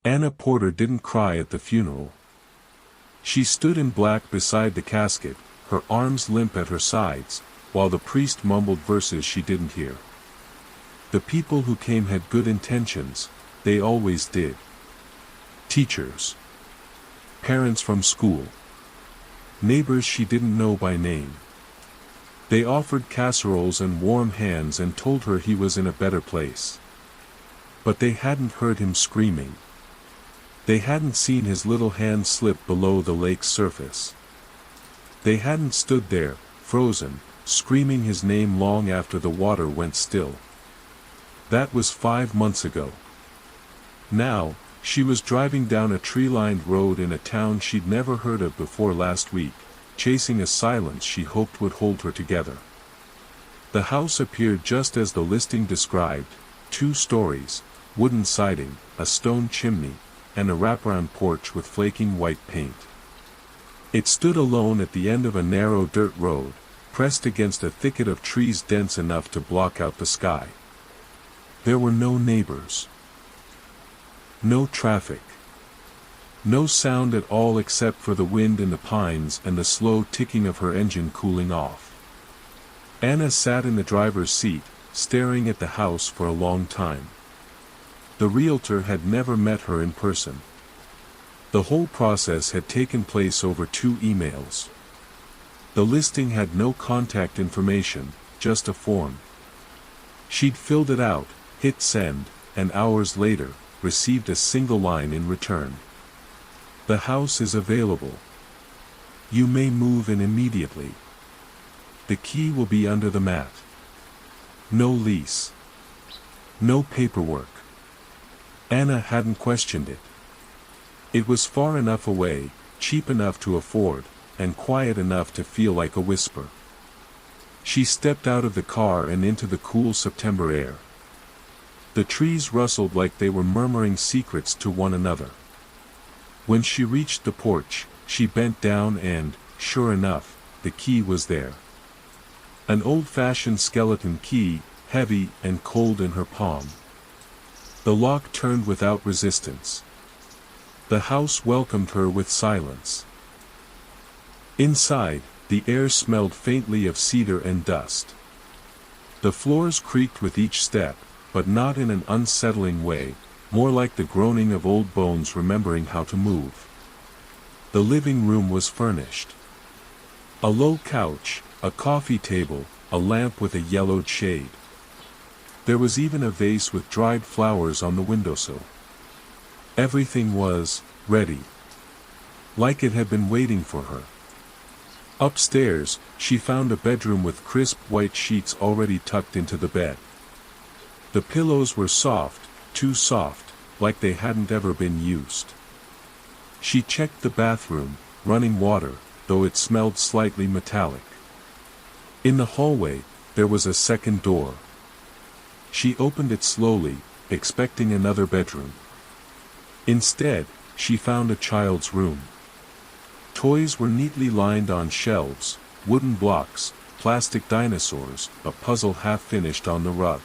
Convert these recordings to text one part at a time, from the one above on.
Anna Porter didn't cry at the funeral. She stood in black beside the casket, her arms limp at her sides, while the priest mumbled verses she didn't hear. The people who came had good intentions, they always did. Teachers. Parents from school. Neighbors she didn't know by name. They offered casseroles and warm hands and told her he was in a better place. But they hadn't heard him screaming. They hadn't seen his little hand slip below the lake's surface. They hadn't stood there, frozen, screaming his name long after the water went still. That was 5 months ago. Now, she was driving down a tree-lined road in a town she'd never heard of before last week, chasing a silence she hoped would hold her together. The house appeared just as the listing described: 2 stories, wooden siding, a stone chimney, and a wraparound porch with flaking white paint. It stood alone at the end of a narrow dirt road, pressed against a thicket of trees dense enough to block out the sky. There were no neighbors. No traffic. No sound at all except for the wind in the pines and the slow ticking of her engine cooling off. Anna sat in the driver's seat, staring at the house for a long time. The realtor had never met her in person. The whole process had taken place over 2 emails. The listing had no contact information, just a form. She'd filled it out, hit send, and hours later, received a single line in return. The house is available. You may move in immediately. The key will be under the mat. No lease. No paperwork. Anna hadn't questioned it. It was far enough away, cheap enough to afford, and quiet enough to feel like a whisper. She stepped out of the car and into the cool September air. The trees rustled like they were murmuring secrets to one another. When she reached the porch, she bent down and, sure enough, the key was there. An old-fashioned skeleton key, heavy and cold in her palm. The lock turned without resistance. The house welcomed her with silence. Inside, the air smelled faintly of cedar and dust. The floors creaked with each step, but not in an unsettling way, more like the groaning of old bones remembering how to move. The living room was furnished. A low couch, a coffee table, a lamp with a yellowed shade. There was even a vase with dried flowers on the windowsill. Everything was ready. Like it had been waiting for her. Upstairs, she found a bedroom with crisp white sheets already tucked into the bed. The pillows were soft, too soft, like they hadn't ever been used. She checked the bathroom, running water, though it smelled slightly metallic. In the hallway, there was a second door. She opened it slowly, expecting another bedroom. Instead, she found a child's room. Toys were neatly lined on shelves, wooden blocks, plastic dinosaurs, a puzzle half-finished on the rug.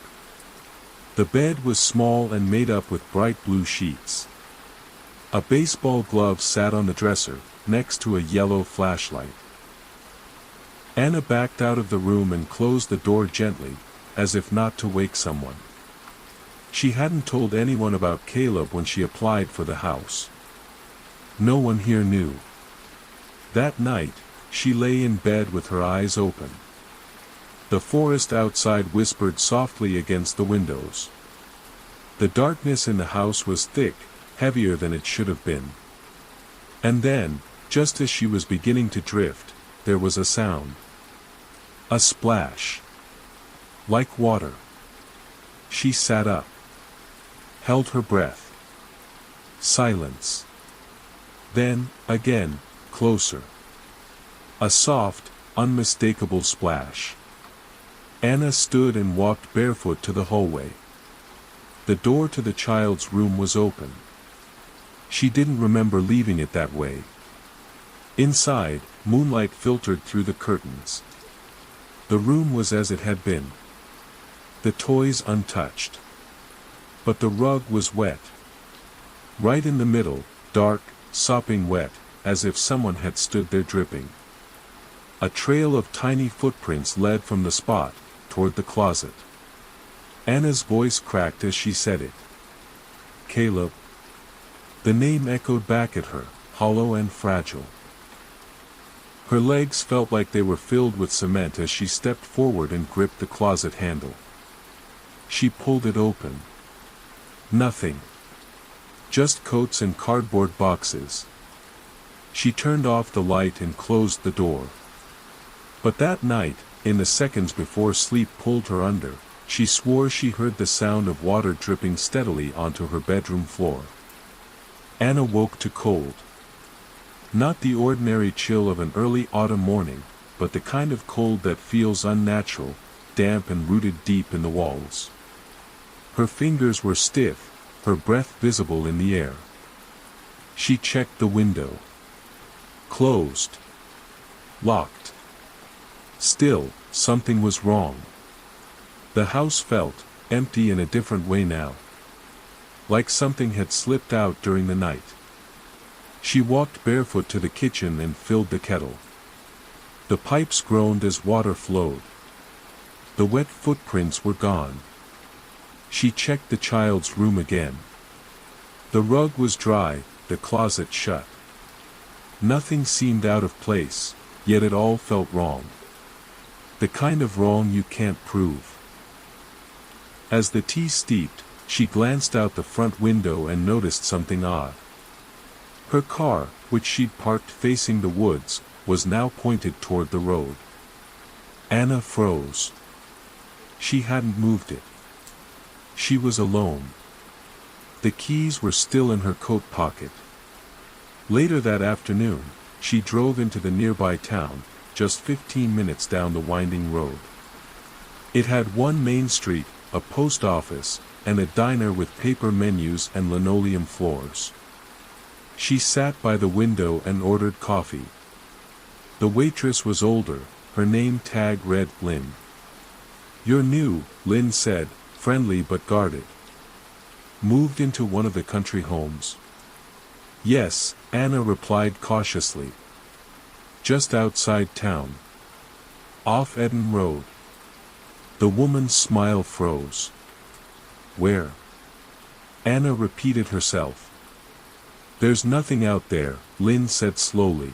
The bed was small and made up with bright blue sheets. A baseball glove sat on the dresser, next to a yellow flashlight. Anna backed out of the room and closed the door gently, as if not to wake someone. She hadn't told anyone about Caleb when she applied for the house. No one here knew. That night, she lay in bed with her eyes open. The forest outside whispered softly against the windows. The darkness in the house was thick, heavier than it should have been. And then, just as she was beginning to drift, there was a sound. A splash. Like water. She sat up. Held her breath. Silence. Then, again, closer. A soft, unmistakable splash. Anna stood and walked barefoot to the hallway. The door to the child's room was open. She didn't remember leaving it that way. Inside, moonlight filtered through the curtains. The room was as it had been. The toys untouched. But the rug was wet. Right in the middle, dark, sopping wet, as if someone had stood there dripping. A trail of tiny footprints led from the spot, toward the closet. Anna's voice cracked as she said it. Caleb. The name echoed back at her, hollow and fragile. Her legs felt like they were filled with cement as she stepped forward and gripped the closet handle. She pulled it open. Nothing. Just coats and cardboard boxes. She turned off the light and closed the door. But that night, in the seconds before sleep pulled her under, she swore she heard the sound of water dripping steadily onto her bedroom floor. Anna woke to cold. Not the ordinary chill of an early autumn morning, but the kind of cold that feels unnatural, damp and rooted deep in the walls. Her fingers were stiff, her breath visible in the air. She checked the window. Closed. Locked. Still, something was wrong. The house felt empty in a different way now. Like something had slipped out during the night. She walked barefoot to the kitchen and filled the kettle. The pipes groaned as water flowed. The wet footprints were gone. She checked the child's room again. The rug was dry, the closet shut. Nothing seemed out of place, yet it all felt wrong. The kind of wrong you can't prove. As the tea steeped, she glanced out the front window and noticed something odd. Her car, which she'd parked facing the woods, was now pointed toward the road. Anna froze. She hadn't moved it. She was alone. The keys were still in her coat pocket. Later that afternoon, she drove into the nearby town, just 15 minutes down the winding road. It had one main street, a post office, and a diner with paper menus and linoleum floors. She sat by the window and ordered coffee. The waitress was older, her name tag read Lynn. "You're new," Lynn said, friendly but guarded. "Moved into one of the country homes?" "Yes," Anna replied cautiously. "Just outside town. Off Eden Road." The woman's smile froze. "Where?" Anna repeated herself. "There's nothing out there," Lynn said slowly.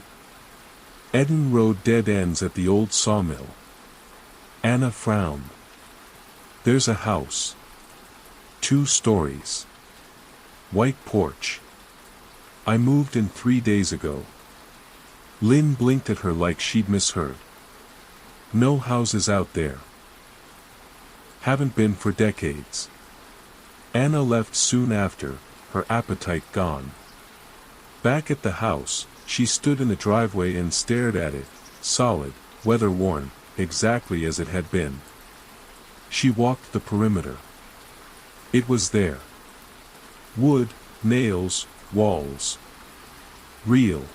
"Eden Road dead ends at the old sawmill." Anna frowned. "There's a house. 2 stories. White porch. I moved in 3 days ago." Lynn blinked at her like she'd misheard. "No houses out there. Haven't been for decades." Anna left soon after, her appetite gone. Back at the house, she stood in the driveway and stared at it, solid, weather-worn, exactly as it had been. She walked the perimeter. It was there. Wood, nails, walls. Real.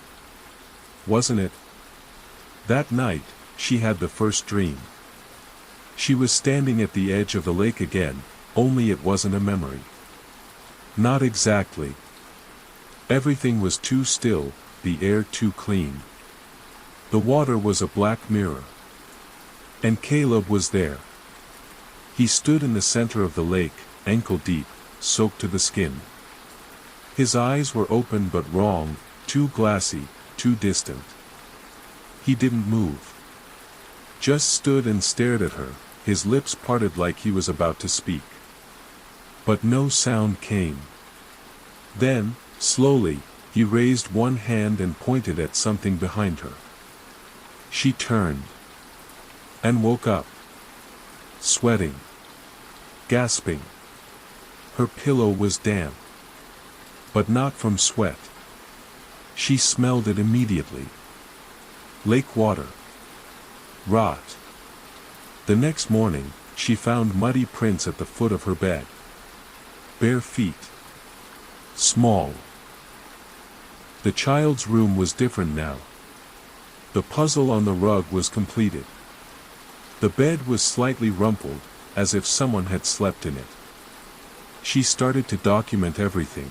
Wasn't it? That night, she had the first dream. She was standing at the edge of the lake again, only it wasn't a memory. Not exactly. Everything was too still, the air too clean. The water was a black mirror. And Caleb was there. He stood in the center of the lake, ankle deep, soaked to the skin. His eyes were open but wrong, too glassy, too distant. He didn't move. Just stood and stared at her, his lips parted like he was about to speak. But no sound came. Then, slowly, he raised one hand and pointed at something behind her. She turned. And woke up. Sweating. Gasping. Her pillow was damp. But not from sweat. She smelled it immediately. Lake water. Rot. The next morning, she found muddy prints at the foot of her bed. Bare feet. Small. The child's room was different now. The puzzle on the rug was completed. The bed was slightly rumpled, as if someone had slept in it. She started to document everything.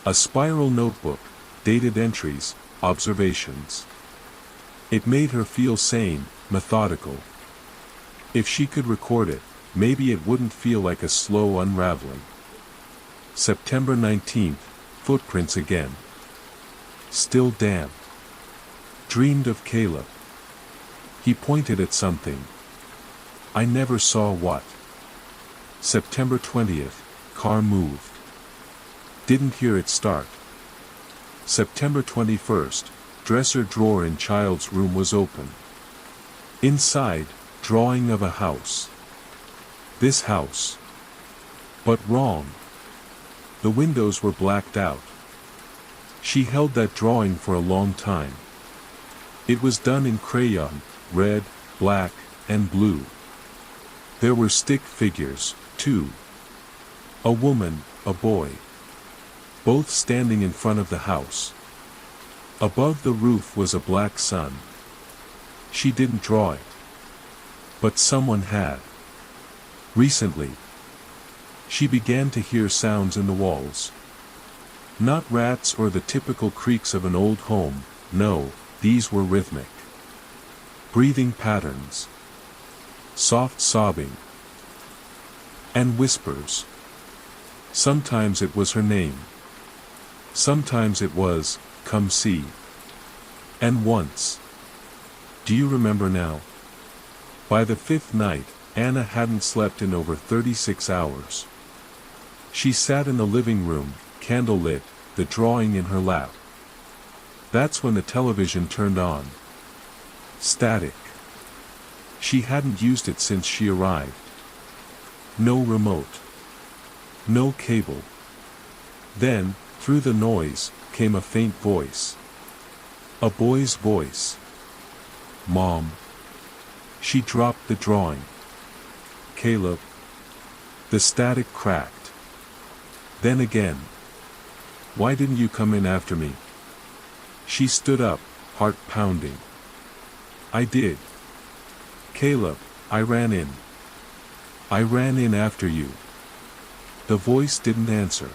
A spiral notebook, dated entries, observations. It made her feel sane, methodical. If she could record it, maybe it wouldn't feel like a slow unraveling. September 19th, footprints again. Still damp. Dreamed of Caleb. He pointed at something. I never saw what. September 20th, car moved. Didn't hear it start. September 21st, dresser drawer in child's room was open. Inside, drawing of a house. This house. But wrong. The windows were blacked out. She held that drawing for a long time. It was done in crayon, red, black, and blue. There were stick figures, too. A woman, a boy. Both standing in front of the house. Above the roof was a black sun. She didn't draw it. But someone had. Recently. She began to hear sounds in the walls. Not rats or the typical creaks of an old home, no, these were rhythmic. Breathing patterns. Soft sobbing. And whispers. Sometimes it was her name. Sometimes it was, come see. And once. Do you remember now? By the fifth night, Anna hadn't slept in over 36 hours. She sat in the living room, candle lit, the drawing in her lap. That's when the television turned on. Static. She hadn't used it since she arrived. No remote. No cable. Then, through the noise, came a faint voice. A boy's voice. Mom. She dropped the drawing. Caleb. The static cracked. Then again. Why didn't you come in after me? She stood up, heart pounding. I did. Caleb, I ran in. I ran in after you. The voice didn't answer.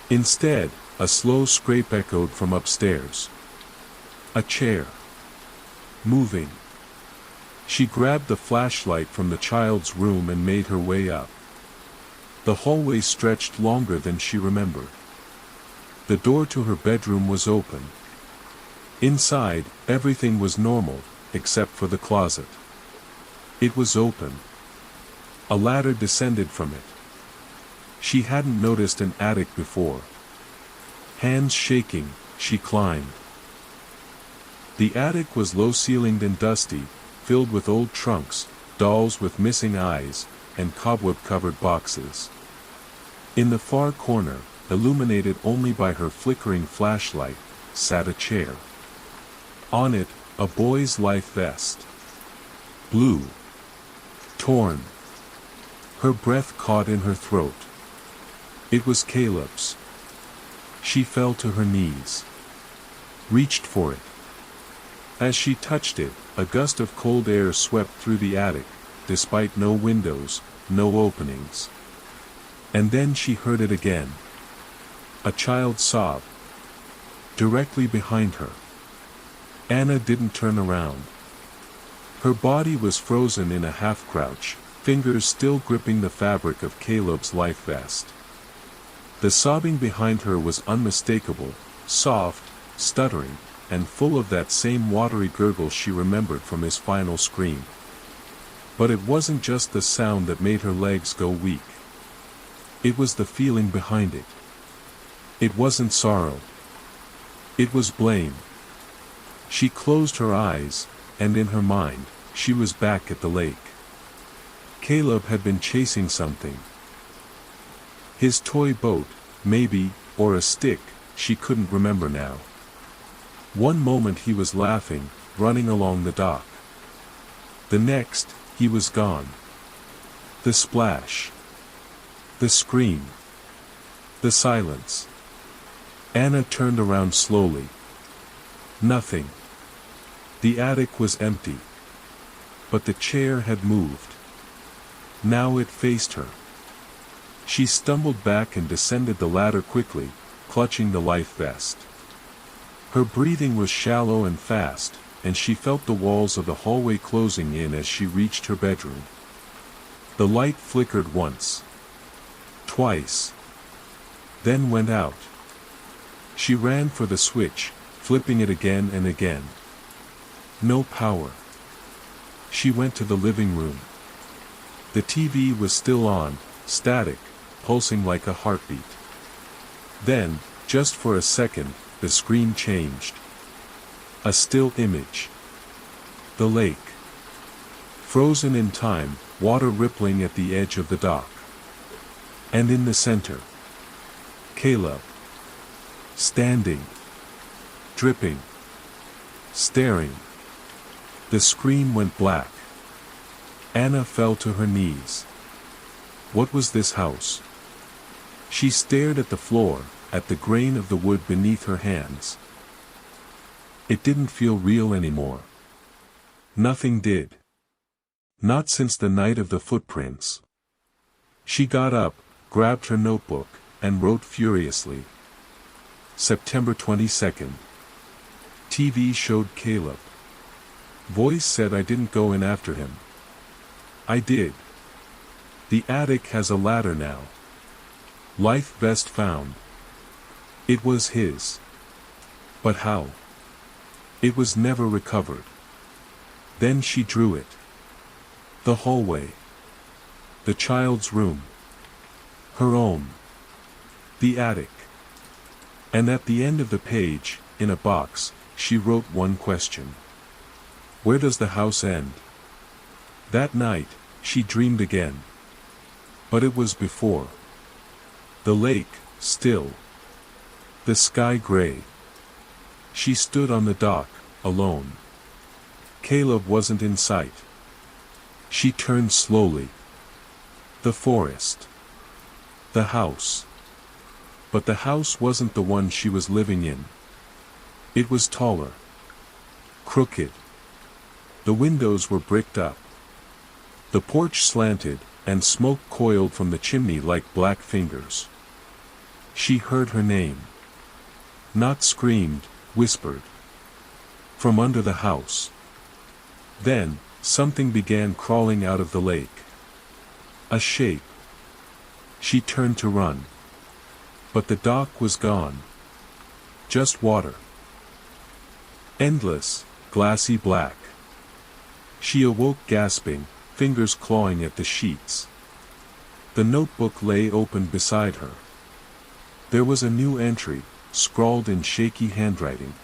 Instead, a slow scrape echoed from upstairs. A chair. Moving. She grabbed the flashlight from the child's room and made her way up. The hallway stretched longer than she remembered. The door to her bedroom was open. Inside, everything was normal, except for the closet. It was open. A ladder descended from it. She hadn't noticed an attic before. Hands shaking, she climbed. The attic was low-ceilinged and dusty, filled with old trunks, dolls with missing eyes, and cobweb-covered boxes. In the far corner, illuminated only by her flickering flashlight, sat a chair. On it, a boy's life vest. Blue. Torn. Her breath caught in her throat. It was Caleb's. She fell to her knees. Reached for it. As she touched it, a gust of cold air swept through the attic, despite no windows, no openings. And then she heard it again. A child sob. Directly behind her. Anna didn't turn around. Her body was frozen in a half-crouch, fingers still gripping the fabric of Caleb's life vest. The sobbing behind her was unmistakable, soft, stuttering, and full of that same watery gurgle she remembered from his final scream. But it wasn't just the sound that made her legs go weak. It was the feeling behind it. It wasn't sorrow. It was blame. She closed her eyes, and in her mind, she was back at the lake. Caleb had been chasing something. His toy boat, maybe, or a stick, she couldn't remember now. One moment he was laughing, running along the dock. The next, he was gone. The splash. The scream. The silence. Anna turned around slowly. Nothing. The attic was empty. But the chair had moved. Now it faced her. She stumbled back and descended the ladder quickly, clutching the life vest. Her breathing was shallow and fast, and she felt the walls of the hallway closing in as she reached her bedroom. The light flickered once. Twice. Then went out. She ran for the switch, flipping it again and again. No power. She went to the living room. The TV was still on, static, pulsing like a heartbeat. Then, just for a second, the screen changed. A still image. The lake. Frozen in time, water rippling at the edge of the dock. And in the center, Caleb. Standing. Dripping. Staring. The screen went black. Anna fell to her knees. What was this house? She stared at the floor, at the grain of the wood beneath her hands. It didn't feel real anymore. Nothing did. Not since the night of the footprints. She got up, grabbed her notebook, and wrote furiously. September 22nd. TV showed Caleb. Voice said I didn't go in after him. I did. The attic has a ladder now. Life vest found. It was his. But how? It was never recovered. Then she drew it. The hallway. The child's room. Her own. The attic. And at the end of the page, in a box, she wrote one question. Where does the house end? That night, she dreamed again. But it was before. The lake, still. The sky gray. She stood on the dock, alone. Caleb wasn't in sight. She turned slowly. The forest. The house. But the house wasn't the one she was living in. It was taller. Crooked. The windows were bricked up. The porch slanted, and smoke coiled from the chimney like black fingers. She heard her name. Not screamed, whispered. From under the house. Then, something began crawling out of the lake. A shape. She turned to run. But the dock was gone. Just water. Endless, glassy black. She awoke gasping, fingers clawing at the sheets. The notebook lay open beside her. There was a new entry, scrawled in shaky handwriting.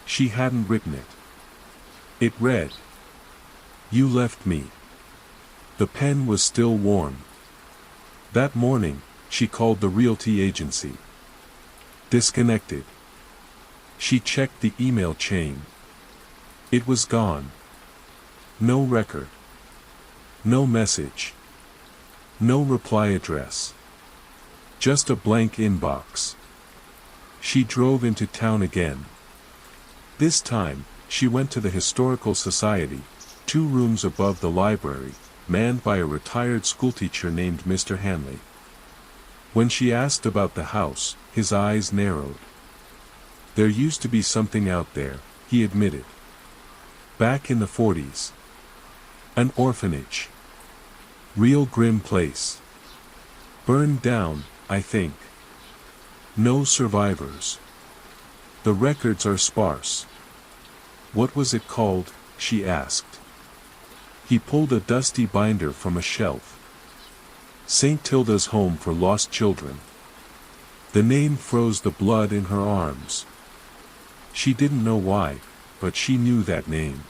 She hadn't written it. It read, "You left me." The pen was still warm. That morning, she called the realty agency. Disconnected. She checked the email chain. It was gone. No record. No message. No reply address. Just a blank inbox. She drove into town again. This time, she went to the Historical Society, 2 rooms above the library, manned by a retired schoolteacher named Mr. Hanley. When she asked about the house, his eyes narrowed. There used to be something out there, he admitted. Back in the 40s. An orphanage. Real grim place. Burned down, I think. No survivors. The records are sparse. What was it called? She asked. He pulled a dusty binder from a shelf. St. Tilda's Home for Lost Children. The name froze the blood in her arms. She didn't know why, but she knew that name.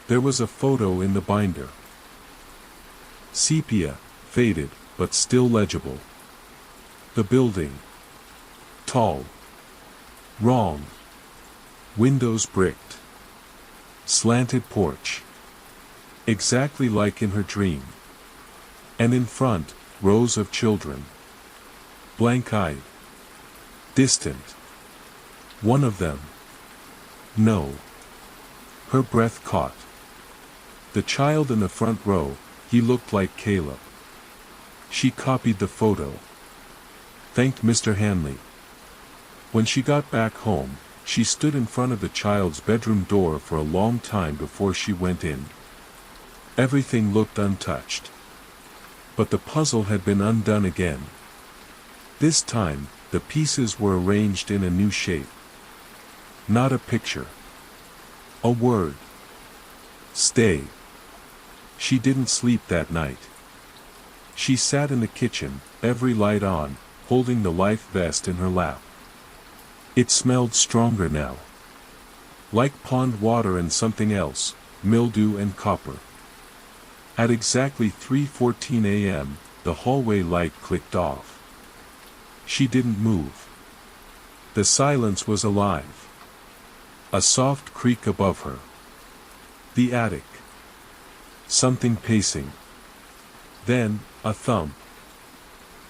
There was a photo in the binder. Sepia, faded, but still legible. The building. Tall. Wrong. Windows bricked. Slanted porch. Exactly like in her dream. And in front, rows of children. Blank-eyed. Distant. One of them. No. Her breath caught. The child in the front row, he looked like Caleb. She copied the photo. Thanked Mr. Hanley. When she got back home, she stood in front of the child's bedroom door for a long time before she went in. Everything looked untouched. But the puzzle had been undone again. This time, the pieces were arranged in a new shape. Not a picture. A word. Stay. She didn't sleep that night. She sat in the kitchen, every light on, holding the life vest in her lap. It smelled stronger now. Like pond water and something else, mildew and copper. At exactly 3:14 a.m., the hallway light clicked off. She didn't move. The silence was alive. A soft creak above her. The attic. Something pacing. Then, a thump.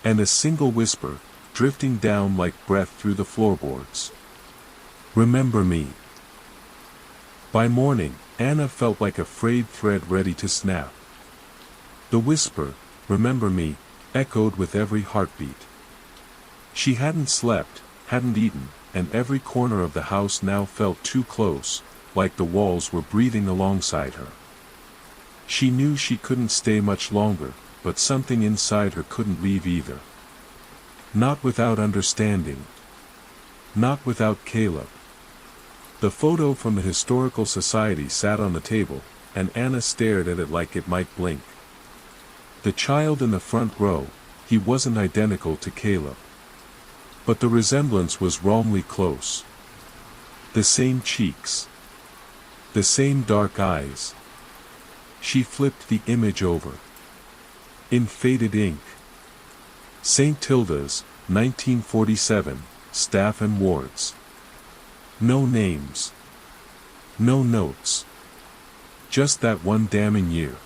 And a single whisper, drifting down like breath through the floorboards. Remember me. By morning, Anna felt like a frayed thread ready to snap. The whisper, remember me, echoed with every heartbeat. She hadn't slept, hadn't eaten, and every corner of the house now felt too close, like the walls were breathing alongside her. She knew she couldn't stay much longer, but something inside her couldn't leave either. Not without understanding. Not without Caleb. The photo from the Historical Society sat on the table, and Anna stared at it like it might blink. The child in the front row, he wasn't identical to Caleb. But the resemblance was wrongly close. The same cheeks. The same dark eyes. She flipped the image over. In faded ink. St. Tilda's, 1947, staff and wards. No names. No notes. Just that one damning year.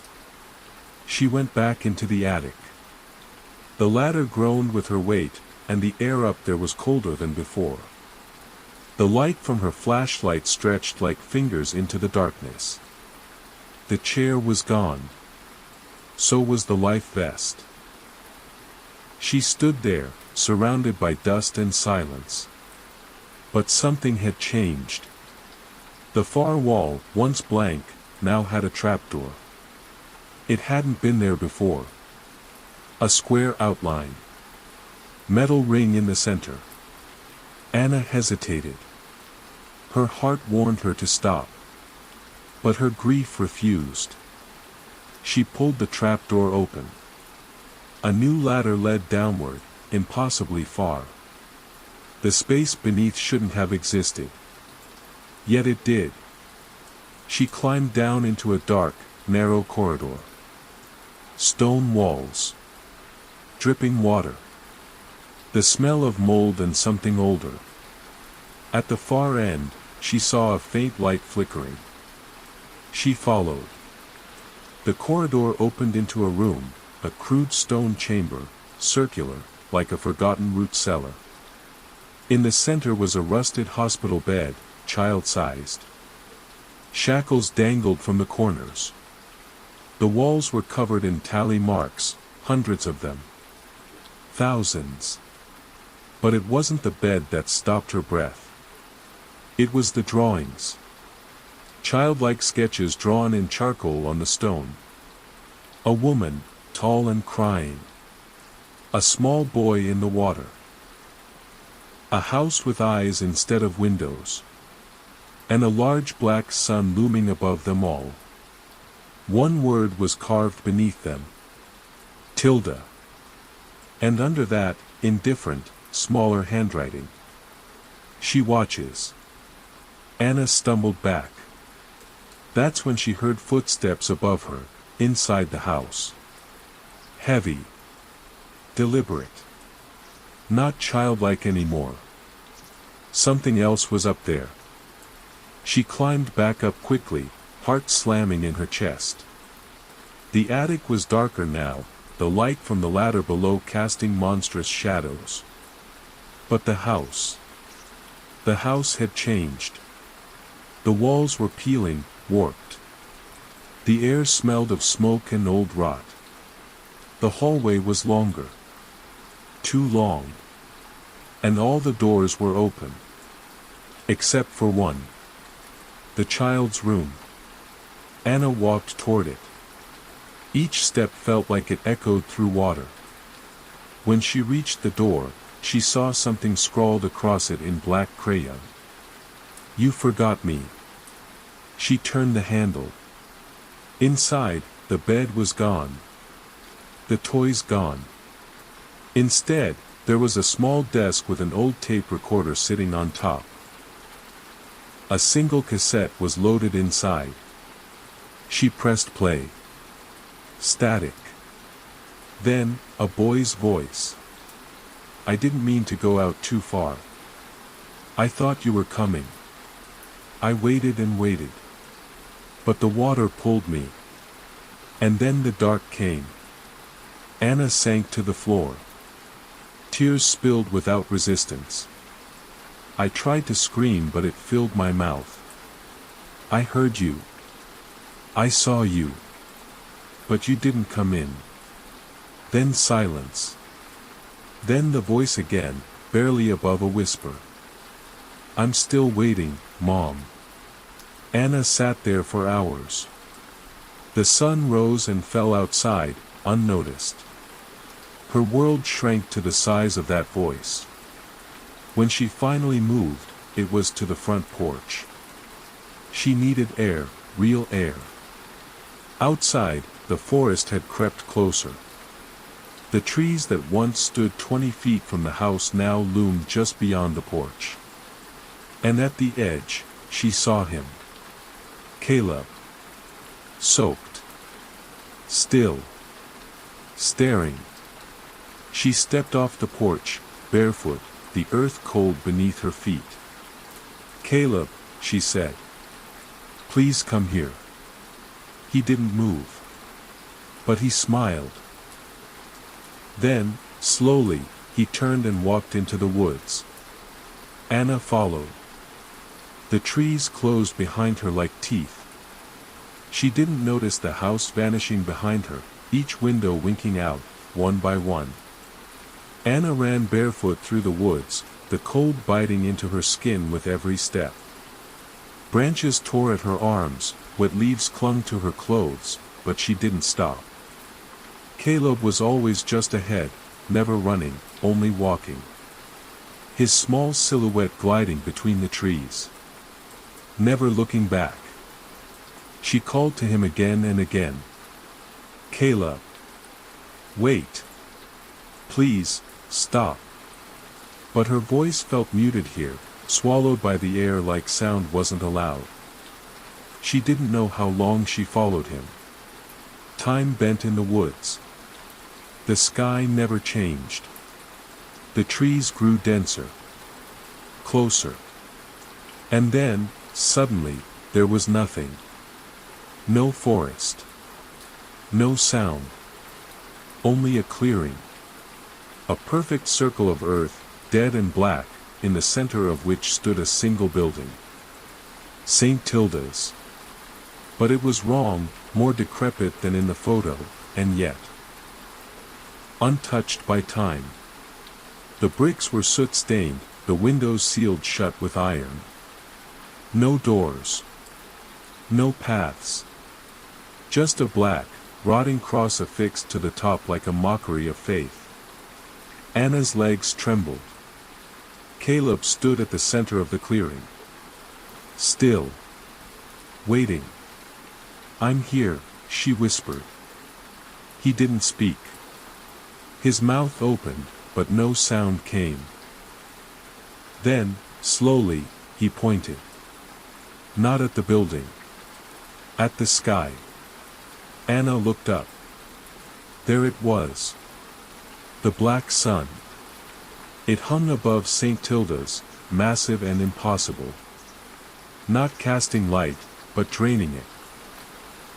She went back into the attic. The ladder groaned with her weight, and the air up there was colder than before. The light from her flashlight stretched like fingers into the darkness. The chair was gone. So was the life vest. She stood there, surrounded by dust and silence. But something had changed. The far wall, once blank, now had a trapdoor. It hadn't been there before. A square outline. Metal ring in the center. Anna hesitated. Her heart warned her to stop. But her grief refused. She pulled the trapdoor open. A new ladder led downward, impossibly far. The space beneath shouldn't have existed. Yet it did. She climbed down into a dark, narrow corridor. Stone walls. Dripping water. The smell of mold and something older. At the far end, she saw a faint light flickering. She followed. The corridor opened into a room, a crude stone chamber, circular, like a forgotten root cellar. In the center was a rusted hospital bed, child-sized. Shackles dangled from the corners. The walls were covered in tally marks, hundreds of them. Thousands. But it wasn't the bed that stopped her breath. It was the drawings. Childlike sketches drawn in charcoal on the stone. A woman, tall and crying. A small boy in the water. A house with eyes instead of windows. And a large black sun looming above them all. One word was carved beneath them. Tilda. And under that, in different, smaller handwriting. She watches. Anna stumbled back. That's when she heard footsteps above her, inside the house. Heavy. Deliberate. Not childlike anymore. Something else was up there. She climbed back up quickly, heart slamming in her chest. The attic was darker now, the light from the ladder below casting monstrous shadows. But the house. The house had changed. The walls were peeling, warped. The air smelled of smoke and old rot. The hallway was longer. Too long. and all the doors were open. Except for one. The child's room. Anna walked toward it. Each step felt like it echoed through water. When she reached the door, she saw something scrawled across it in black crayon. "You forgot me." She turned the handle. Inside, the bed was gone. The toys gone. Instead, there was a small desk with an old tape recorder sitting on top. A single cassette was loaded inside. She pressed play. Static. Then, a boy's voice. "I didn't mean to go out too far. I thought you were coming. I waited and waited. But the water pulled me. And then the dark came." Anna sank to the floor. Tears spilled without resistance. "I tried to scream but it filled my mouth. I heard you. I saw you. But you didn't come in." Then silence. Then the voice again, barely above a whisper. "I'm still waiting, Mom." Anna sat there for hours. The sun rose and fell outside, unnoticed. Her world shrank to the size of that voice. When she finally moved, it was to the front porch. She needed air, real air. Outside, the forest had crept closer. The trees that once stood 20 feet from the house now loomed just beyond the porch. And at the edge, she saw him. Caleb. Soaked. Still. Staring. She stepped off the porch, barefoot, the earth cold beneath her feet. "Caleb," she said. "Please come here." He didn't move. But he smiled. Then, slowly, he turned and walked into the woods. Anna followed. The trees closed behind her like teeth. She didn't notice the house vanishing behind her, each window winking out, one by one. Anna ran barefoot through the woods, the cold biting into her skin with every step. Branches tore at her arms, wet leaves clung to her clothes, but she didn't stop. Caleb was always just ahead, never running, only walking. His small silhouette gliding between the trees. Never looking back. She called to him again and again. "Caleb. Wait. Please, stop." But her voice felt muted here, swallowed by the air like sound wasn't allowed. She didn't know how long she followed him. Time bent in the woods. The sky never changed. The trees grew denser. Closer. And then, suddenly, there was nothing. No forest. No sound. Only a clearing. A perfect circle of earth, dead and black, in the center of which stood a single building. St. Tilda's. But it was wrong, more decrepit than in the photo, and yet untouched by time. The bricks were soot-stained, the windows sealed shut with iron. No doors. No paths. Just a black, rotting cross affixed to the top like a mockery of faith. Anna's legs trembled. Caleb stood at the center of the clearing. Still. Waiting. "I'm here," she whispered. He didn't speak. His mouth opened, but no sound came. Then, slowly, he pointed. Not at the building. At the sky. Anna looked up. There it was. The black sun. It hung above St. Tilda's, massive and impossible. Not casting light, but draining it.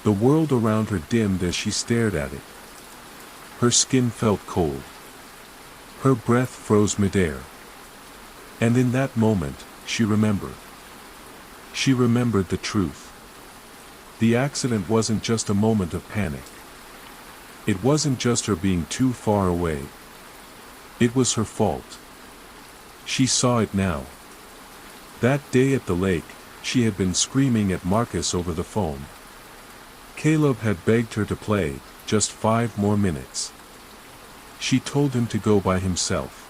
The world around her dimmed as she stared at it. Her skin felt cold. Her breath froze midair. And in that moment, she remembered. She remembered the truth. The accident wasn't just a moment of panic. It wasn't just her being too far away. It was her fault. She saw it now. That day at the lake, she had been screaming at Marcus over the phone. Caleb had begged her to play, just 5 more minutes. She told him to go by himself.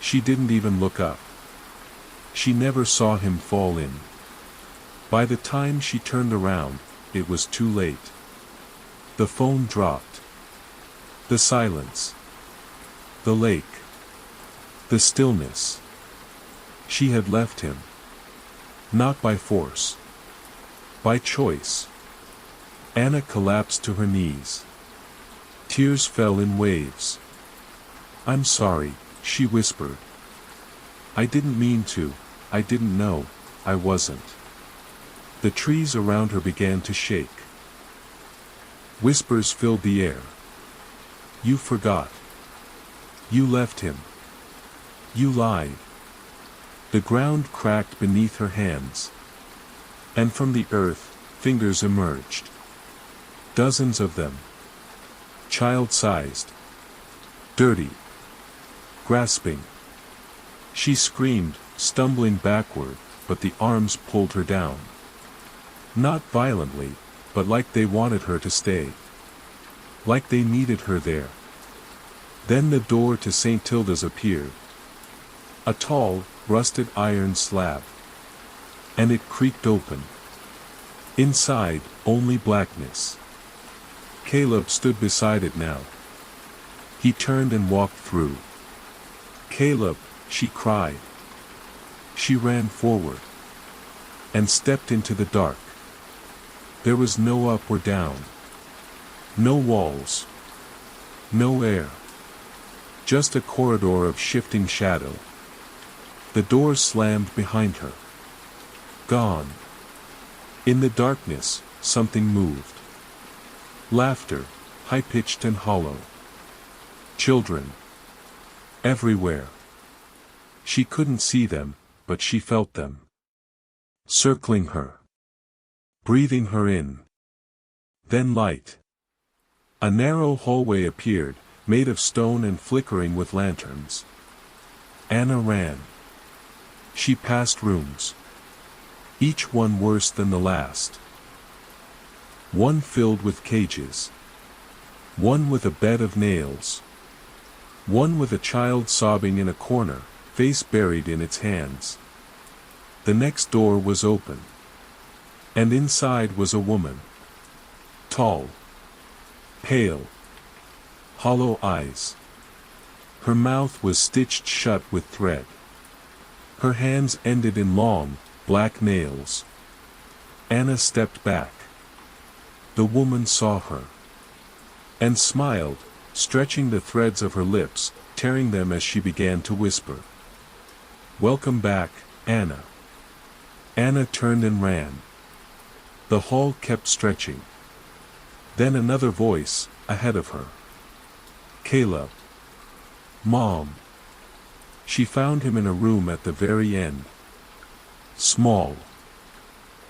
She didn't even look up. She never saw him fall in. By the time she turned around, it was too late. The phone dropped. The silence. The lake. The stillness. She had left him. Not by force. By choice. Anna collapsed to her knees. Tears fell in waves. "I'm sorry," she whispered. "I didn't mean to, I didn't know, I wasn't." The trees around her began to shake. Whispers filled the air. "You forgot. You left him. You lied." The ground cracked beneath her hands. And from the earth, fingers emerged. Dozens of them. Child-sized. Dirty. Grasping. She screamed, stumbling backward, but the arms pulled her down. Not violently, but like they wanted her to stay. Like they needed her there. Then the door to St. Tilda's appeared. A tall, rusted iron slab. And it creaked open. Inside, only blackness. Caleb stood beside it now. He turned and walked through. "Caleb," she cried. She ran forward. And stepped into the dark. There was no up or down. No walls. No air. Just a corridor of shifting shadow. The door slammed behind her. Gone. In the darkness, something moved. Laughter, high-pitched and hollow. Children. Everywhere. She couldn't see them, but she felt them. Circling her. Breathing her in. Then light. A narrow hallway appeared, made of stone and flickering with lanterns. Anna ran. She passed rooms. Each one worse than the last. One filled with cages. One with a bed of nails. One with a child sobbing in a corner, face buried in its hands. The next door was open. And inside was a woman. Tall. Pale. Hollow eyes. Her mouth was stitched shut with thread. Her hands ended in long, black nails. Anna stepped back. The woman saw her. And smiled, stretching the threads of her lips, tearing them as she began to whisper. "Welcome back, Anna." Anna turned and ran. The hall kept stretching. Then another voice, ahead of her. "Caleb." "Mom." She found him in a room at the very end. Small.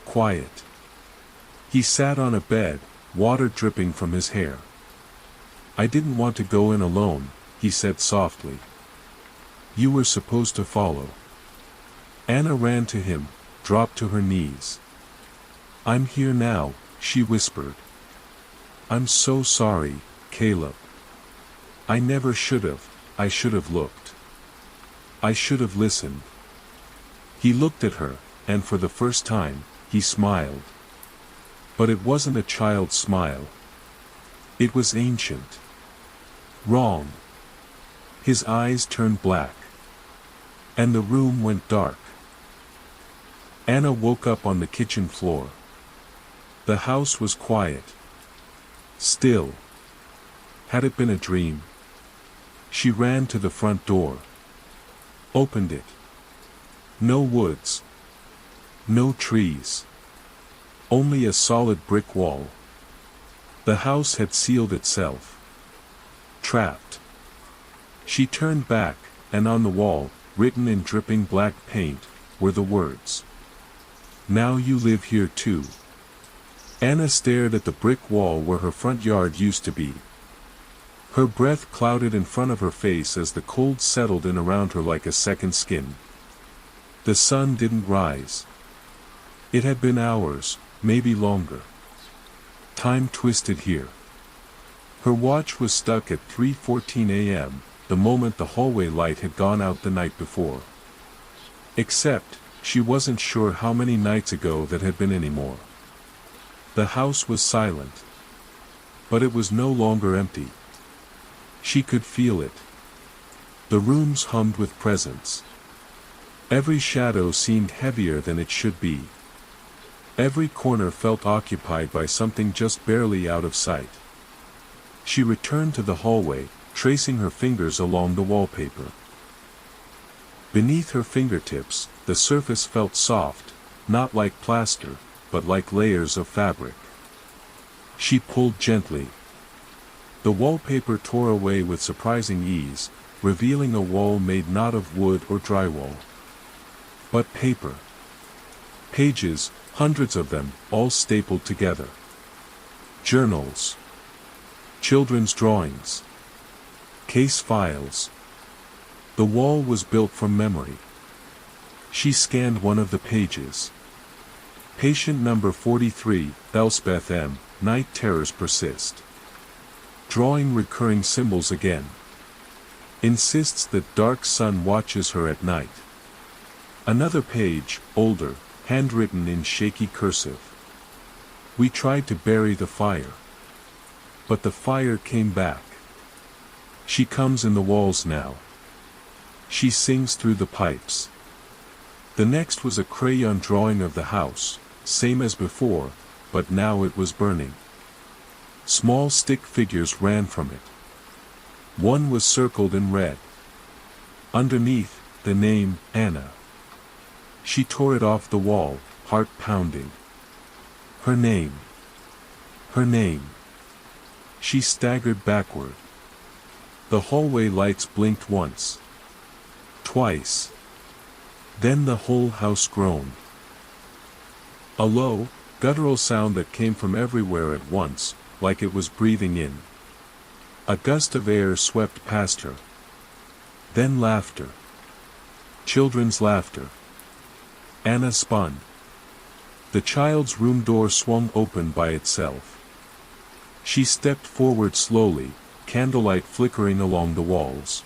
Quiet. He sat on a bed, water dripping from his hair. "I didn't want to go in alone," he said softly. "You were supposed to follow." Anna ran to him, dropped to her knees. "I'm here now," she whispered. "I'm so sorry, Caleb. I never should have, I should have looked. I should have listened." He looked at her, and for the first time, he smiled. But it wasn't a child's smile. It was ancient. Wrong. His eyes turned black. And the room went dark. Anna woke up on the kitchen floor. The house was quiet. Still. Had it been a dream? She ran to the front door. Opened it. No woods. No trees. Only a solid brick wall. The house had sealed itself. Trapped. She turned back, and on the wall, written in dripping black paint, were the words. "Now you live here too." Anna stared at the brick wall where her front yard used to be. Her breath clouded in front of her face as the cold settled in around her like a second skin. The sun didn't rise. It had been hours, maybe longer. Time twisted here. Her watch was stuck at 3:14 a.m., the moment the hallway light had gone out the night before. Except, she wasn't sure how many nights ago that had been anymore. The house was silent. But it was no longer empty. She could feel it. The rooms hummed with presence. Every shadow seemed heavier than it should be. Every corner felt occupied by something just barely out of sight. She returned to the hallway, tracing her fingers along the wallpaper. Beneath her fingertips, the surface felt soft, not like plaster, but like layers of fabric. She pulled gently. The wallpaper tore away with surprising ease, revealing a wall made not of wood or drywall, but paper. Pages, hundreds of them, all stapled together. Journals. Children's drawings. Case files. The wall was built from memory. She scanned one of the pages. Patient number 43, Elspeth M., night terrors persist. Drawing recurring symbols again. Insists that dark sun watches her at night. Another page, older, handwritten in shaky cursive. We tried to bury the fire. But the fire came back. She comes in the walls now. She sings through the pipes. The next was a crayon drawing of the house, same as before, but now it was burning. Small stick figures ran from it. One was circled in red. Underneath, the name, Anna. She tore it off the wall, heart pounding. Her name. Her name. She staggered backward. The hallway lights blinked once. Twice. Then the whole house groaned. A low, guttural sound that came from everywhere at once, like it was breathing in. A gust of air swept past her. Then laughter. Children's laughter. Anna spun. The child's room door swung open by itself. She stepped forward slowly, candlelight flickering along the walls.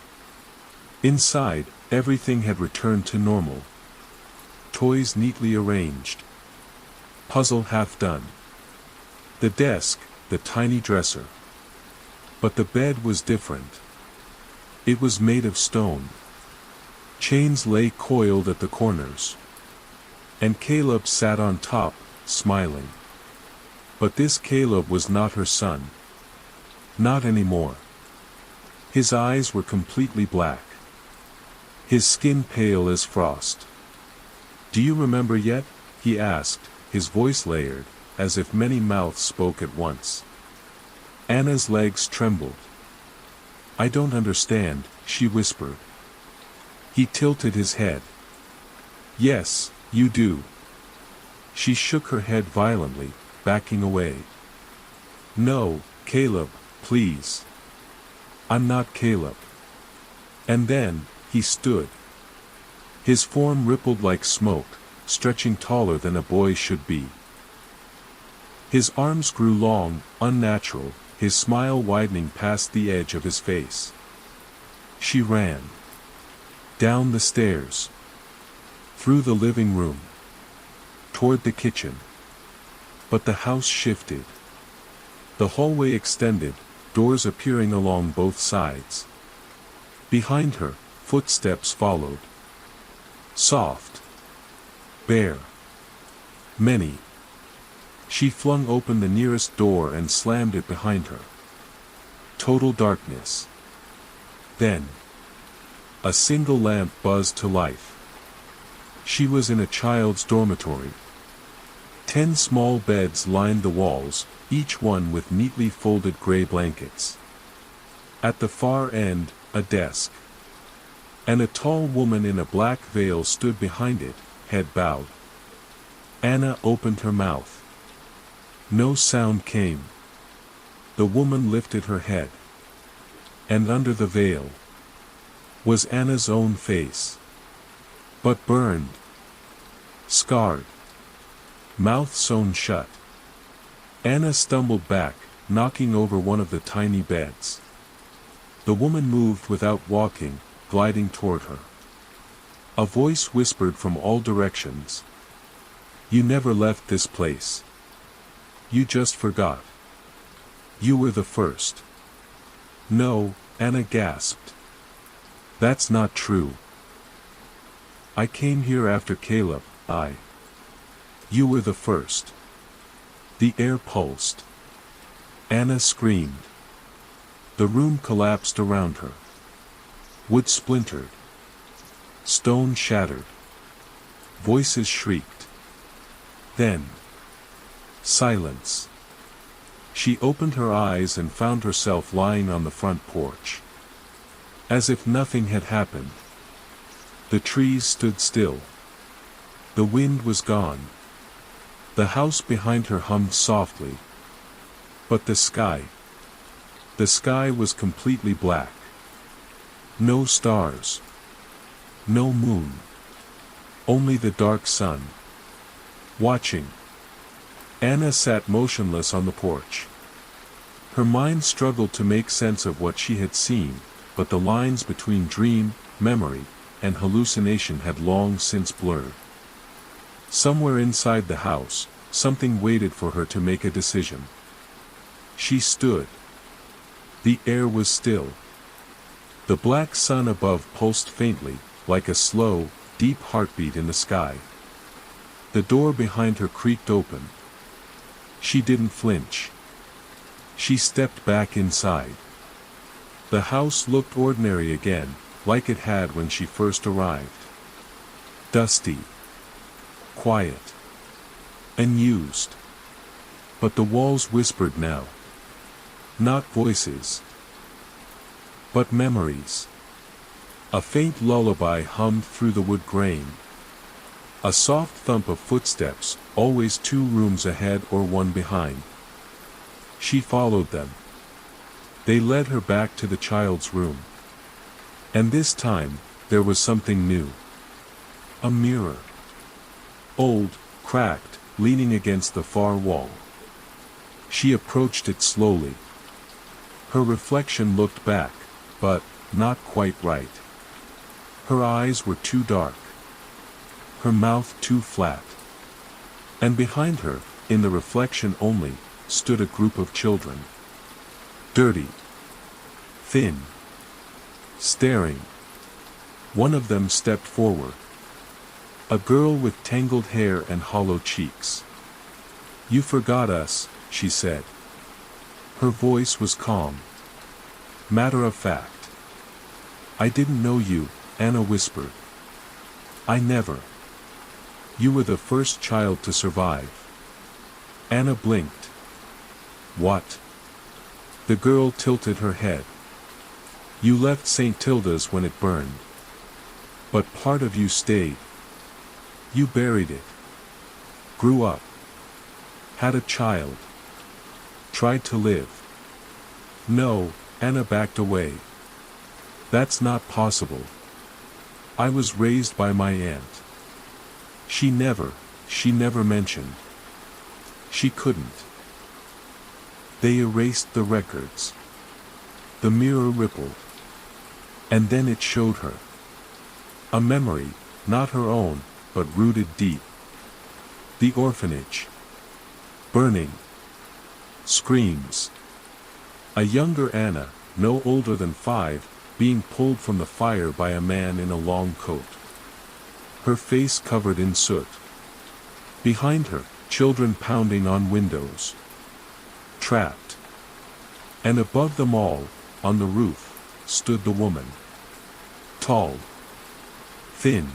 Inside, everything had returned to normal. Toys neatly arranged. Puzzle half done. The desk, the tiny dresser. But the bed was different. It was made of stone. Chains lay coiled at the corners. And Caleb sat on top, smiling. But this Caleb was not her son. Not anymore. His eyes were completely black. His skin pale as frost. "Do you remember yet?" he asked, his voice layered, as if many mouths spoke at once. Anna's legs trembled. "I don't understand," she whispered. He tilted his head. "Yes, you do." She shook her head violently, backing away. "No, Caleb, please. I'm not Caleb." And then, he stood. His form rippled like smoke, stretching taller than a boy should be. His arms grew long, unnatural, his smile widening past the edge of his face. She ran. Down the stairs. Through the living room. Toward the kitchen. But the house shifted. The hallway extended, doors appearing along both sides. Behind her, footsteps followed. Soft. Bare. Many. She flung open the nearest door and slammed it behind her. Total darkness. Then. A single lamp buzzed to life. She was in a child's dormitory. 10 small beds lined the walls, each one with neatly folded gray blankets. At the far end, a desk. And a tall woman in a black veil stood behind it, head bowed. Anna opened her mouth. No sound came. The woman lifted her head. And under the veil was Anna's own face. But burned, scarred, mouth sewn shut. Anna stumbled back, knocking over one of the tiny beds. The woman moved without walking, gliding toward her. A voice whispered from all directions. "You never left this place. You just forgot. You were the first." "No," Anna gasped. "That's not true. I came here after Caleb, You were the first." The air pulsed. Anna screamed. The room collapsed around her. Wood splintered. Stone shattered. Voices shrieked. Then, silence. She opened her eyes and found herself lying on the front porch. As if nothing had happened. The trees stood still. The wind was gone. The house behind her hummed softly. But the sky was completely black. No stars. No moon. Only the dark sun. Watching. Anna sat motionless on the porch. Her mind struggled to make sense of what she had seen, but the lines between dream, memory, and hallucination had long since blurred. Somewhere inside the house, something waited for her to make a decision. She stood. The air was still. The black sun above pulsed faintly, like a slow, deep heartbeat in the sky. The door behind her creaked open. She didn't flinch. She stepped back inside. The house looked ordinary again, like it had when she first arrived. Dusty. Quiet. Unused. But the walls whispered now. Not voices. But memories. A faint lullaby hummed through the wood grain. A soft thump of footsteps, always 2 rooms ahead or 1 behind. She followed them. They led her back to the child's room. And this time, there was something new. A mirror. Old, cracked, leaning against the far wall. She approached it slowly. Her reflection looked back, but not quite right. Her eyes were too dark. Her mouth too flat. And behind her, in the reflection only, stood a group of children. Dirty. Thin. Staring. One of them stepped forward. A girl with tangled hair and hollow cheeks. "You forgot us," she said. Her voice was calm. Matter of fact. "I didn't know you," Anna whispered. "I never. You were the first child to survive." Anna blinked. "What?" The girl tilted her head. "You left St. Tilda's when it burned. But part of you stayed. You buried it. Grew up. Had a child. Tried to live." "No," Anna backed away. "That's not possible. I was raised by my aunt. She never mentioned. She couldn't." They erased the records. The mirror rippled. And then it showed her. A memory, not her own, but rooted deep. The orphanage. Burning. Screams. A younger Anna, no older than 5, being pulled from the fire by a man in a long coat. Her face covered in soot. Behind her, children pounding on windows. Trapped. And above them all, on the roof, stood the woman. Tall. Thin.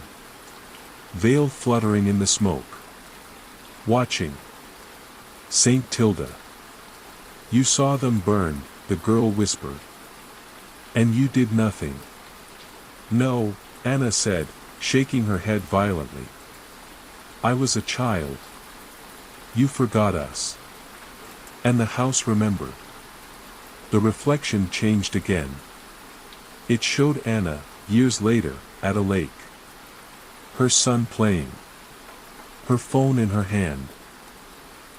Veil fluttering in the smoke. Watching. "St. Tilda. You saw them burn," the girl whispered. "And you did nothing." "No," Anna said, shaking her head violently. "I was a child. You forgot us." And the house remembered. The reflection changed again. It showed Anna, years later, at a lake. Her son playing. Her phone in her hand.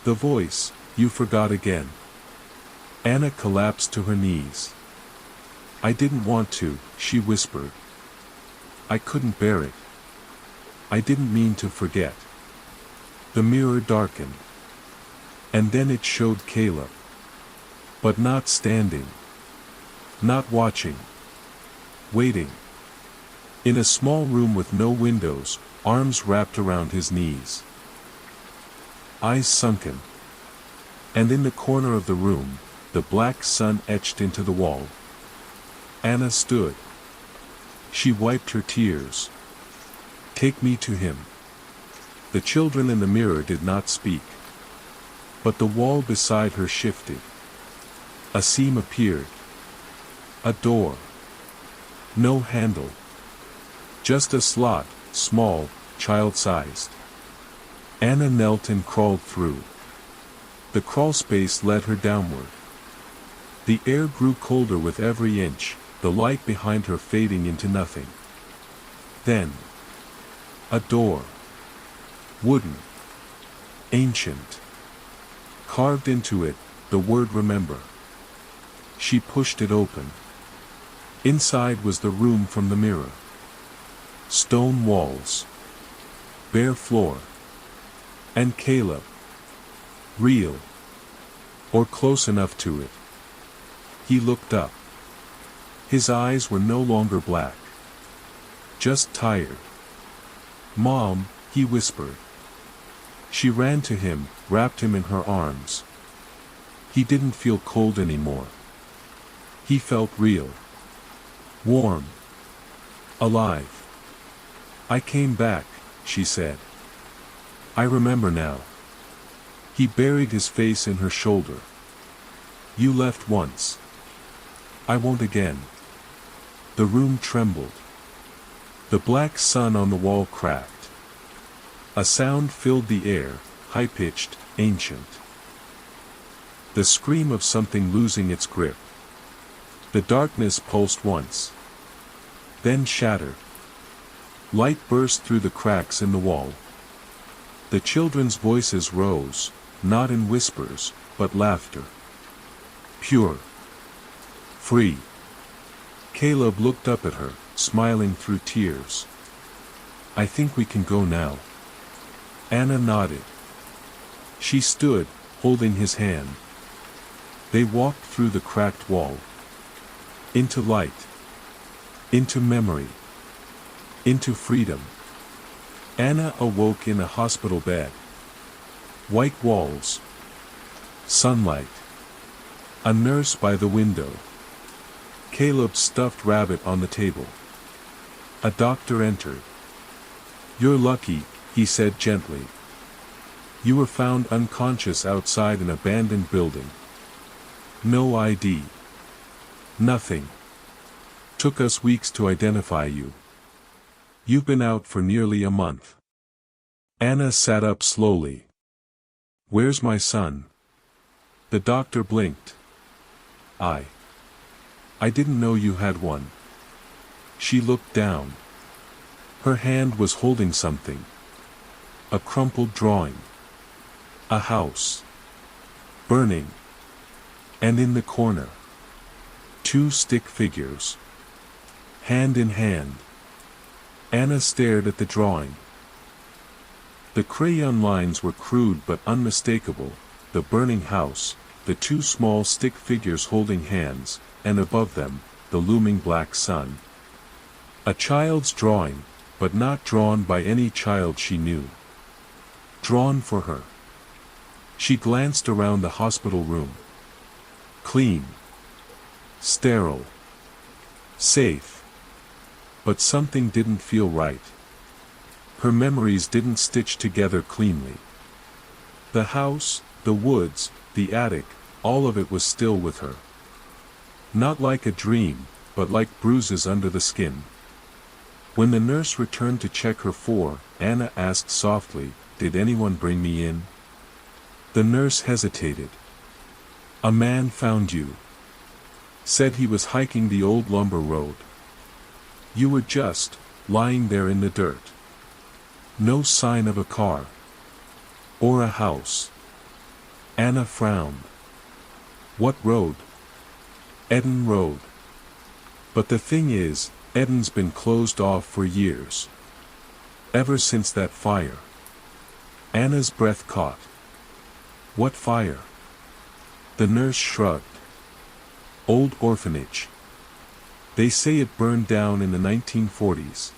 The voice, "You forgot again." Anna collapsed to her knees. "I didn't want to," she whispered. "I couldn't bear it. I didn't mean to forget." The mirror darkened. And then it showed Caleb. But not standing. Not watching. Waiting. In a small room with no windows, arms wrapped around his knees. Eyes sunken. And in the corner of the room, the black sun etched into the wall. Anna stood. She wiped her tears. "Take me to him." The children in the mirror did not speak. But the wall beside her shifted. A seam appeared. A door. No handle. Just a slot, small, child-sized. Anna knelt and crawled through. The crawl space led her downward. The air grew colder with every inch, the light behind her fading into nothing. Then, a door. Wooden. Ancient. Carved into it, the word remember. She pushed it open. Inside was the room from the mirror. Stone walls. Bare floor. And Caleb. Real. Or close enough to it. He looked up. His eyes were no longer black. Just tired. "Mom," he whispered. She ran to him, wrapped him in her arms. He didn't feel cold anymore. He felt real. Warm. Alive. "I came back," she said. "I remember now." He buried his face in her shoulder. "You left once. I won't again." The room trembled. The black sun on the wall cracked. A sound filled the air, high-pitched, ancient. The scream of something losing its grip. The darkness pulsed once. Then shattered. Light burst through the cracks in the wall. The children's voices rose, not in whispers, but laughter. Pure. Free. Caleb looked up at her, smiling through tears. "I think we can go now." Anna nodded. She stood, holding his hand. They walked through the cracked wall. Into light. Into memory. Into freedom. Anna awoke in a hospital bed. White walls. Sunlight. A nurse by the window. Caleb's stuffed rabbit on the table. A doctor entered. "You're lucky," he said gently. "You were found unconscious outside an abandoned building. No ID. Nothing. Took us weeks to identify you. You've been out for nearly a month." Anna sat up slowly. "Where's my son?" The doctor blinked. I didn't know you had one." She looked down. Her hand was holding something. A crumpled drawing. A house. Burning. And in the corner, 2 stick figures. Hand in hand. Anna stared at the drawing. The crayon lines were crude but unmistakable, the burning house, the 2 small stick figures holding hands, and above them, the looming black sun. A child's drawing, but not drawn by any child she knew. Drawn for her. She glanced around the hospital room. Clean. Sterile. Safe. But something didn't feel right. Her memories didn't stitch together cleanly. The house, the woods, the attic, all of it was still with her. Not like a dream, but like bruises under the skin. When the nurse returned to check her Anna asked softly, "Did anyone bring me in?" The nurse hesitated. "A man found you. Said he was hiking the old lumber road." You were just lying there in the dirt. No sign of a car. Or a house. Anna frowned. What road? Eden Road. But the thing is, Eden's been closed off for years. Ever since that fire. Anna's breath caught. What fire? The nurse shrugged. Old orphanage. They say it burned down in the 1940s.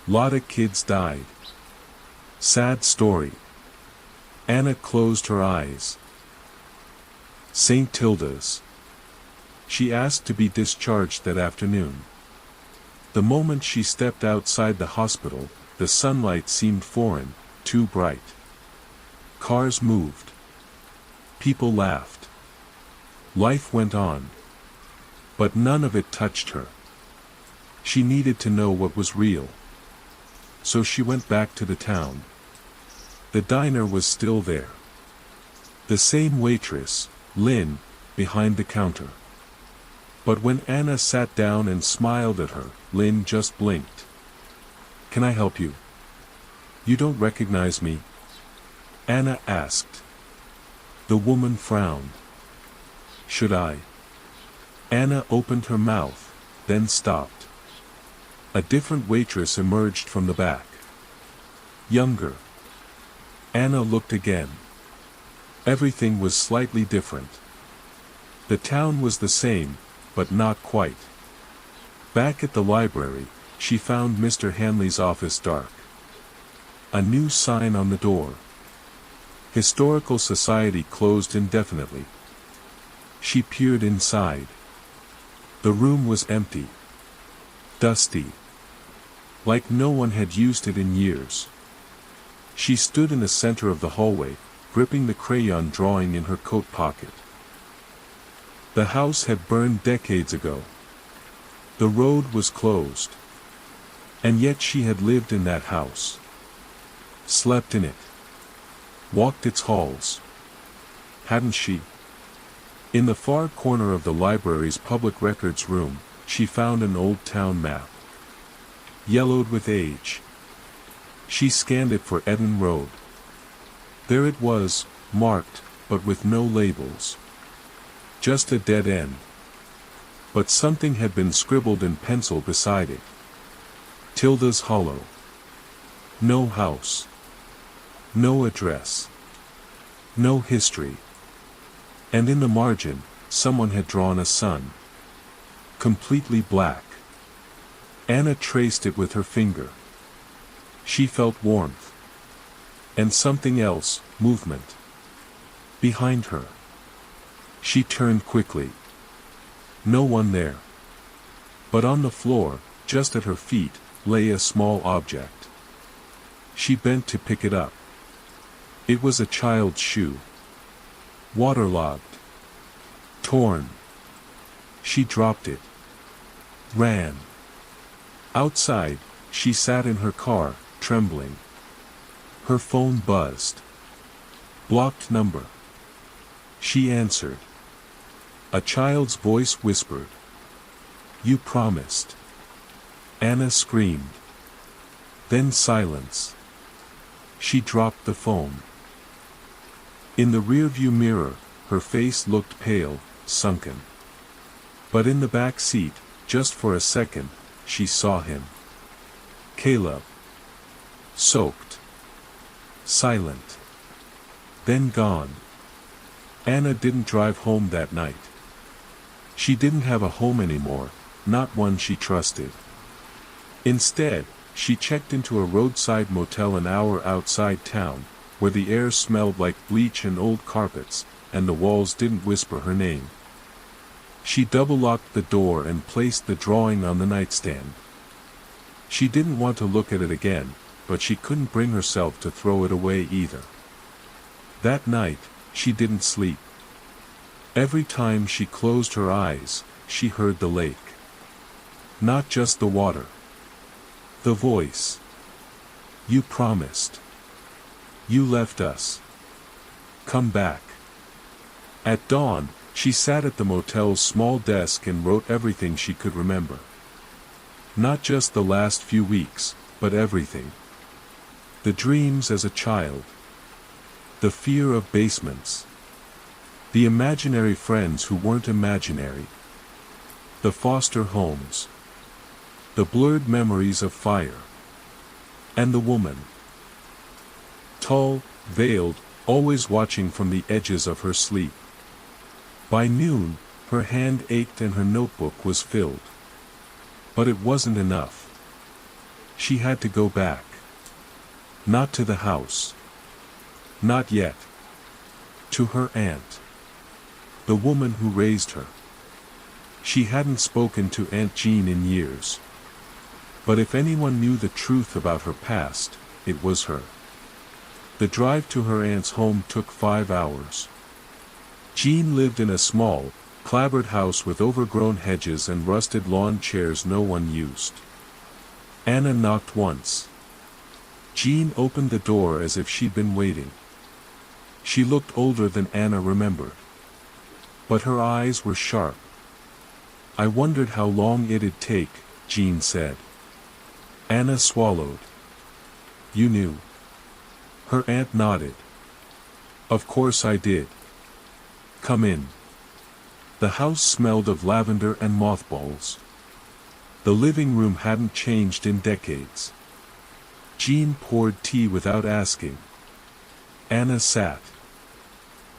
Lot of kids died. Sad story. Anna closed her eyes. St. Tilda's. She asked to be discharged that afternoon. The moment she stepped outside the hospital, the sunlight seemed foreign, too bright. Cars moved. People laughed. Life went on. But none of it touched her. She needed to know what was real. So she went back to the town. The diner was still there. The same waitress, Lynn, behind the counter. But when Anna sat down and smiled at her, Lynn just blinked. Can I help you? You don't recognize me? Anna asked. The woman frowned. Should I? Anna opened her mouth, then stopped. A different waitress emerged from the back. Younger. Anna looked again. Everything was slightly different. The town was the same, but not quite. Back at the library, she found Mr. Hanley's office dark. A new sign on the door. Historical Society closed indefinitely. She peered inside. The room was empty. Dusty. Like no one had used it in years. She stood in the center of the hallway, gripping the crayon drawing in her coat pocket. The house had burned decades ago. The road was closed. And yet she had lived in that house. Slept in it. Walked its halls. Hadn't she? In the far corner of the library's public records room, she found an old town map. Yellowed with age. She scanned it for Eden Road. There it was, marked, but with no labels. Just a dead end. But something had been scribbled in pencil beside it. Tilda's Hollow. No house. No address. No history. And in the margin, someone had drawn a sun. Completely black. Anna traced it with her finger. She felt warmth. And something else, movement. Behind her. She turned quickly. No one there. But on the floor, just at her feet, lay a small object. She bent to pick it up. It was a child's shoe. Waterlogged. Torn. She dropped it. Ran. Outside, she sat in her car, trembling. Her phone buzzed. Blocked number. She answered. A child's voice whispered. You promised. Anna screamed. Then silence. She dropped the phone. In the rearview mirror, her face looked pale, sunken. But in the back seat, just for a second, she saw him. Caleb. Soaked. Silent. Then gone. Anna didn't drive home that night. She didn't have a home anymore, not one she trusted. Instead, she checked into a roadside motel an hour outside town, where the air smelled like bleach and old carpets, and the walls didn't whisper her name. She double-locked the door and placed the drawing on the nightstand. She didn't want to look at it again, but she couldn't bring herself to throw it away either. That night, she didn't sleep. Every time she closed her eyes, she heard the lake. Not just the water. The voice. You promised. You left us. Come back. At dawn, she sat at the motel's small desk and wrote everything she could remember. Not just the last few weeks, but everything. The dreams as a child. The fear of basements. The imaginary friends who weren't imaginary. The foster homes. The blurred memories of fire. And the woman. Tall, veiled, always watching from the edges of her sleep. By noon, her hand ached and her notebook was filled. But it wasn't enough. She had to go back. Not to the house. Not yet. To her aunt. The woman who raised her. She hadn't spoken to Aunt Jean in years. But if anyone knew the truth about her past, it was her. The drive to her aunt's home took 5 hours. Jean lived in a small, clapboard house with overgrown hedges and rusted lawn chairs no one used. Anna knocked once. Jean opened the door as if she'd been waiting. She looked older than Anna remembered. But her eyes were sharp. "I wondered how long it'd take," Jean said. Anna swallowed. "You knew?" Her aunt nodded. "Of course I did. Come in." The house smelled of lavender and mothballs. The living room hadn't changed in decades. Jean poured tea without asking. Anna sat.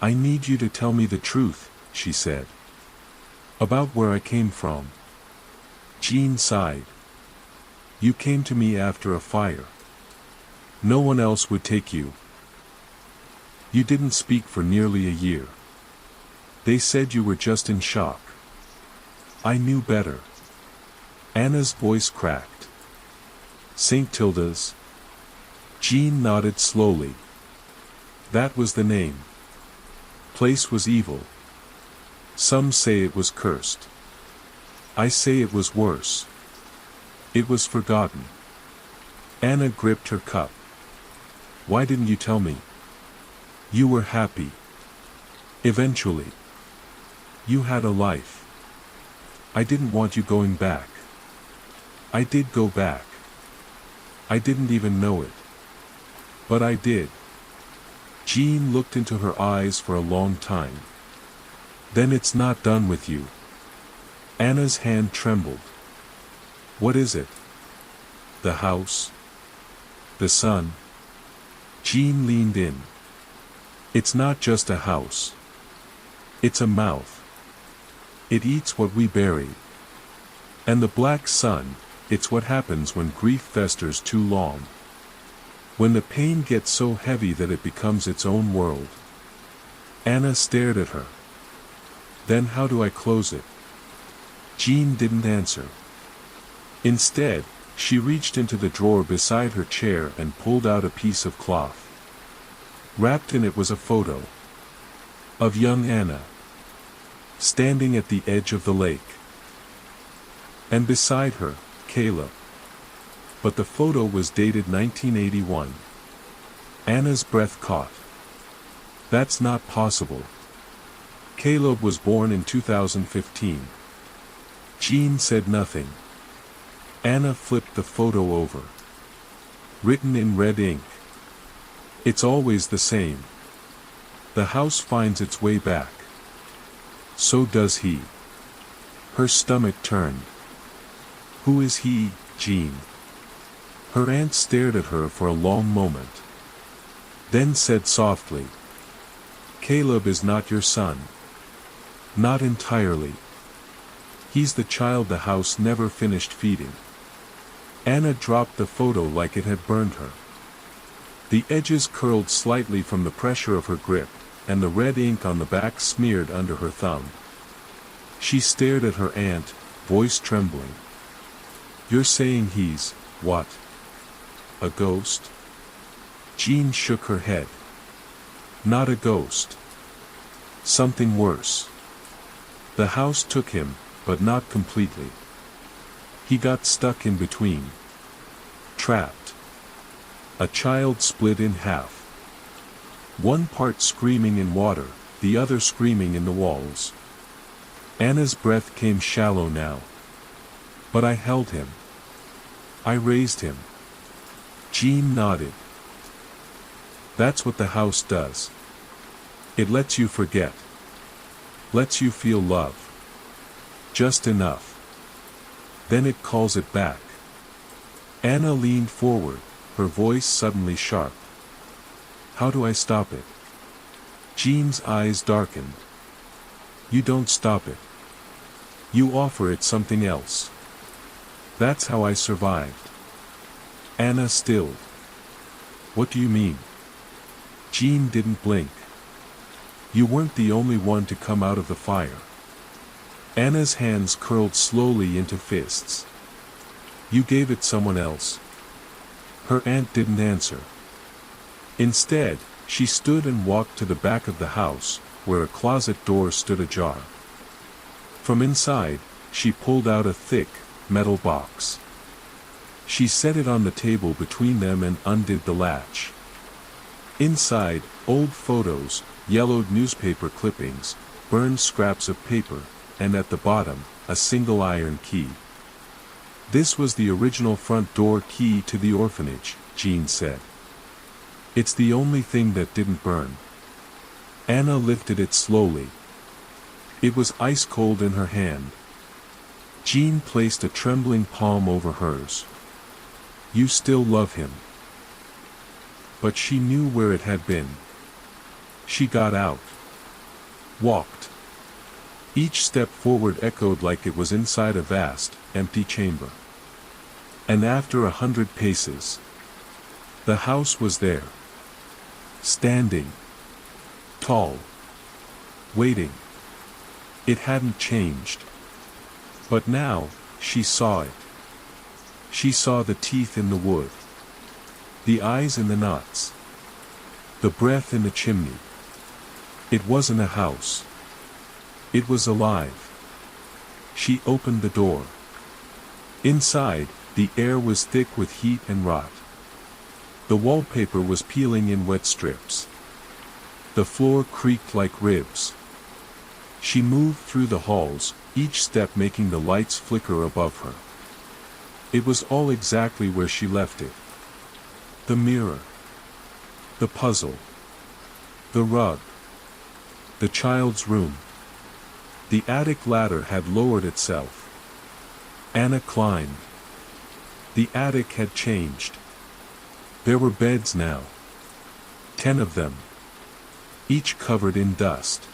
"I need you to tell me the truth," she said. "About where I came from." Jean sighed. "You came to me after a fire. No one else would take you. You didn't speak for nearly a year. They said you were just in shock. I knew better." Anna's voice cracked. "St. Tilda's?" Jean nodded slowly. "That was the name. Place was evil. Some say it was cursed. I say it was worse. It was forgotten." Anna gripped her cup. "Why didn't you tell me? You were happy. Eventually. You had a life. I didn't want you going back. I did go back. I didn't even know it. But I did." Jean looked into her eyes for a long time. "Then it's not done with you." Anna's hand trembled. "What is it? The house? The sun?" Jean leaned in. "It's not just a house. It's a mouth. It eats what we bury. And the black sun, it's what happens when grief festers too long. When the pain gets so heavy that it becomes its own world." Anna stared at her. "Then how do I close it?" Jean didn't answer. Instead, she reached into the drawer beside her chair and pulled out a piece of cloth. Wrapped in it was a photo of young Anna, standing at the edge of the lake. And beside her, Caleb. But the photo was dated 1981. Anna's breath caught. "That's not possible. Caleb was born in 2015. Jean said nothing. Anna flipped the photo over. Written in red ink. "It's always the same. The house finds its way back. So does he." Her stomach turned. "Who is he, Jean?" Her aunt stared at her for a long moment. Then said softly, "Caleb is not your son. Not entirely. He's the child the house never finished feeding." Anna dropped the photo like it had burned her. The edges curled slightly from the pressure of her grip, and the red ink on the back smeared under her thumb. She stared at her aunt, voice trembling. "You're saying he's, what? A ghost?" Jean shook her head. "Not a ghost. Something worse. The house took him, but not completely. He got stuck in between. Trapped. A child split in half. One part screaming in water, the other screaming in the walls." Anna's breath came shallow now. "But I held him. I raised him. Jean nodded. That's what the house does. It lets you forget. Lets you feel love. Just enough. Then it calls it back. Anna leaned forward, her voice suddenly sharp. How do I stop it? Jean's eyes darkened. You don't stop it. You offer it something else. That's how I survived. Anna stilled. What do you mean? Jean didn't blink. You weren't the only one to come out of the fire. Anna's hands curled slowly into fists. You gave it someone else. Her aunt didn't answer. Instead, she stood and walked to the back of the house, where a closet door stood ajar. From inside, she pulled out a thick, metal box. She set it on the table between them and undid the latch. Inside, old photos, yellowed newspaper clippings, burned scraps of paper, and at the bottom, a single iron key. This was the original front door key to the orphanage, Jean said. It's the only thing that didn't burn. Anna lifted it slowly. It was ice cold in her hand. Jean placed a trembling palm over hers. You still love him. But she knew where it had been. She got out. Walked. Each step forward echoed like it was inside a vast, empty chamber. And after 100 paces, the house was there. Standing. Tall. Waiting. It hadn't changed. But now, she saw it. She saw the teeth in the wood. The eyes in the knots. The breath in the chimney. It wasn't a house. It was alive. She opened the door. Inside, the air was thick with heat and rot. The wallpaper was peeling in wet strips. The floor creaked like ribs. She moved through the halls, each step making the lights flicker above her. It was all exactly where she left it. The mirror. The puzzle. The rug. The child's room. The attic ladder had lowered itself. Anna climbed. The attic had changed. There were beds now. 10 of them. Each covered in dust.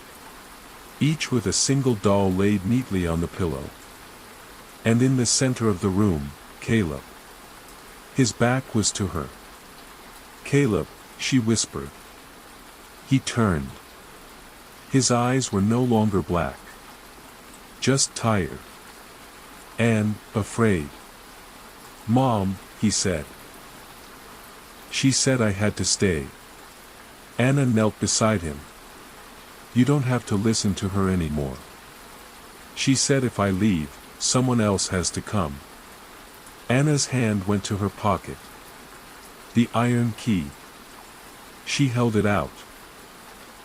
Each with a single doll laid neatly on the pillow. And in the center of the room, Caleb. His back was to her. Caleb, she whispered. He turned. His eyes were no longer black. Just tired. And afraid. Mom, he said. She said I had to stay. Anna knelt beside him. You don't have to listen to her anymore. She said if I leave, someone else has to come. Anna's hand went to her pocket. The iron key. She held it out.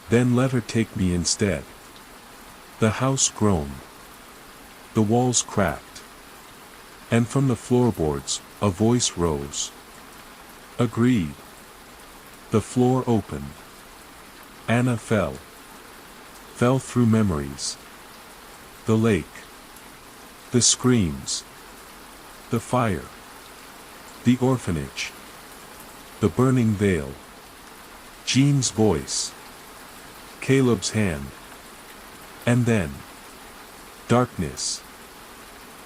Then let her take me instead. The house groaned. The walls cracked. And from the floorboards, a voice rose. Agreed. The floor opened. Anna fell. Fell through memories. The lake. The screams. The fire. The orphanage. The burning veil. Jean's voice. Caleb's hand. And then. Darkness.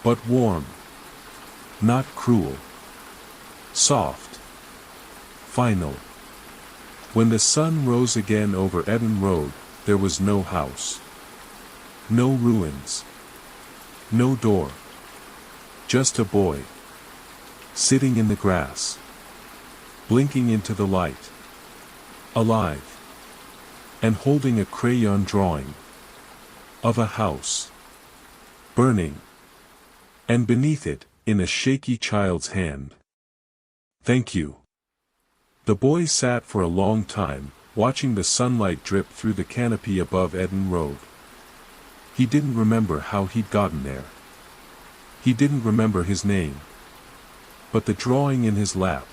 But warm. Not cruel. Soft. Final. When the sun rose again over Eden Road, there was no house. No ruins. No door. Just a boy. Sitting in the grass. Blinking into the light. Alive. And holding a crayon drawing. Of a house. Burning. And beneath it, in a shaky child's hand. Thank you. The boy sat for a long time, watching the sunlight drip through the canopy above Eden Road. He didn't remember how he'd gotten there. He didn't remember his name. But the drawing in his lap,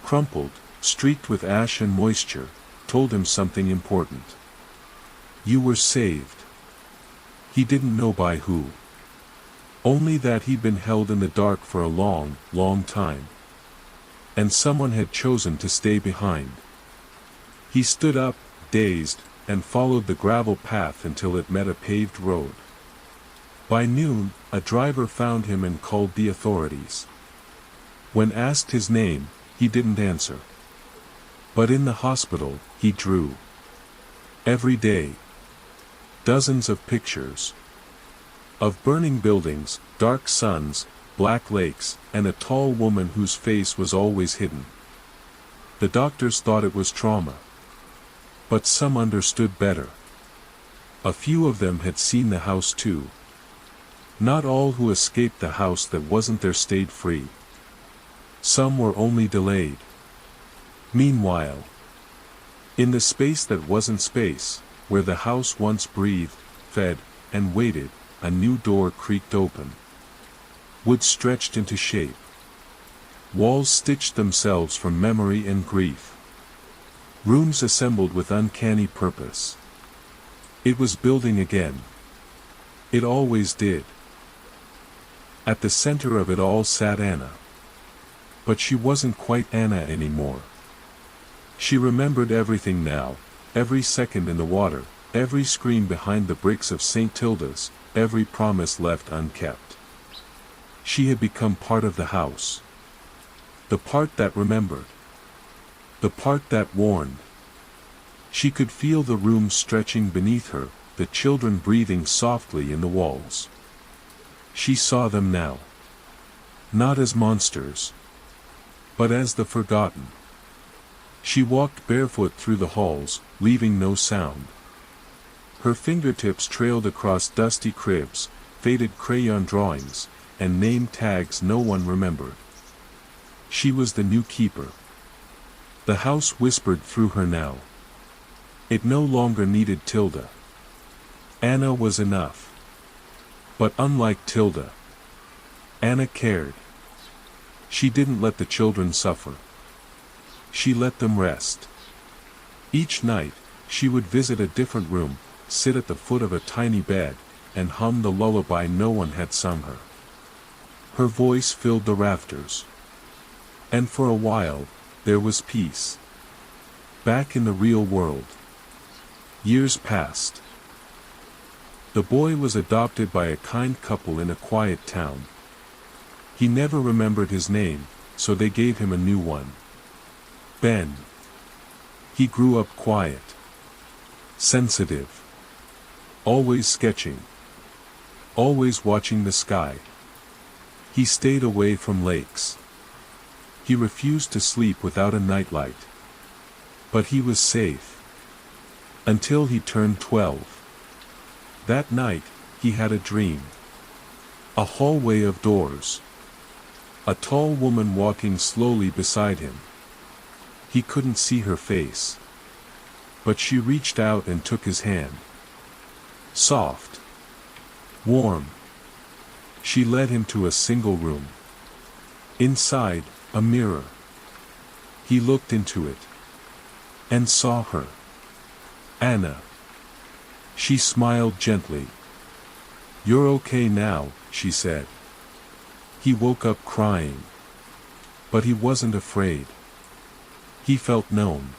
crumpled, streaked with ash and moisture, told him something important. You were saved. He didn't know by who. Only that he'd been held in the dark for a long, long time. And someone had chosen to stay behind. He stood up, dazed, and followed the gravel path until it met a paved road. By noon, a driver found him and called the authorities. When asked his name, he didn't answer. But in the hospital, he drew. Every day. Dozens of pictures. Of burning buildings, dark suns, black lakes, and a tall woman whose face was always hidden. The doctors thought it was trauma. But some understood better. A few of them had seen the house too. Not all who escaped the house that wasn't theirs stayed free. Some were only delayed. Meanwhile, in the space that wasn't space, where the house once breathed, fed, and waited, a new door creaked open. Wood stretched into shape. Walls stitched themselves from memory and grief. Rooms assembled with uncanny purpose. It was building again. It always did. At the center of it all sat Anna. But she wasn't quite Anna anymore. She remembered everything now, every second in the water, every scream behind the bricks of St. Tilda's, every promise left unkept. She had become part of the house. The part that remembered. The part that warned. She could feel the room stretching beneath her, the children breathing softly in the walls. She saw them now. Not as monsters, but as the forgotten. She walked barefoot through the halls, leaving no sound. Her fingertips trailed across dusty cribs, faded crayon drawings, and name tags no one remembered. She was the new keeper. The house whispered through her now. It no longer needed Tilda. Anna was enough. But unlike Tilda, Anna cared. She didn't let the children suffer. She let them rest. Each night, she would visit a different room, sit at the foot of a tiny bed, and hum the lullaby no one had sung her. Her voice filled the rafters. And for a while, there was peace. Back in the real world. Years passed. The boy was adopted by a kind couple in a quiet town. He never remembered his name, so they gave him a new one. Ben. He grew up quiet. Sensitive. Always sketching. Always watching the sky. He stayed away from lakes. He refused to sleep without a nightlight. But he was safe. Until he turned 12. That night, he had a dream. A hallway of doors. A tall woman walking slowly beside him. He couldn't see her face. But she reached out and took his hand. Soft. Warm. She led him to a single room. Inside, a mirror. He looked into it. And saw her. Anna. She smiled gently. You're okay now, she said. He woke up crying. But he wasn't afraid. He felt known.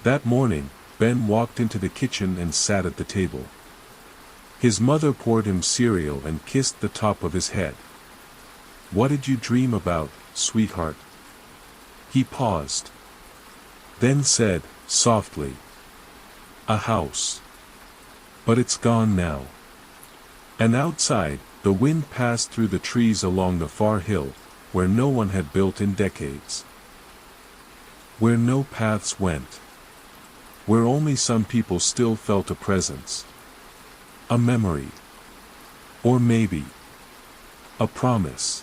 That morning, Ben walked into the kitchen and sat at the table. His mother poured him cereal and kissed the top of his head. What did you dream about, sweetheart? He paused. Then said, softly. A house. But it's gone now. And outside, the wind passed through the trees along the far hill, where no one had built in decades. Where no paths went. Where only some people still felt a presence. A memory. Or maybe a promise.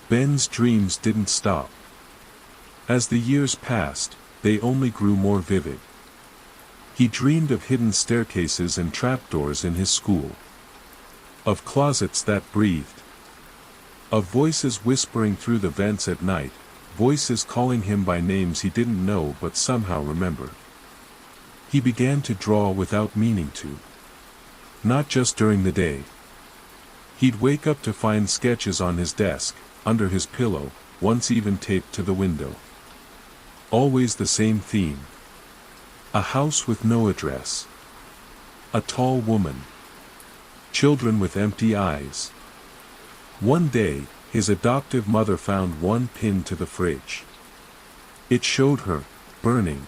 Ben's dreams didn't stop. As the years passed, they only grew more vivid. He dreamed of hidden staircases and trapdoors in his school. Of closets that breathed. Of voices whispering through the vents at night, voices calling him by names he didn't know but somehow remembered. He began to draw without meaning to. Not just during the day. He'd wake up to find sketches on his desk, under his pillow, once even taped to the window. Always the same theme. A house with no address. A tall woman. Children with empty eyes. One day, his adoptive mother found one pinned to the fridge. It showed her, burning.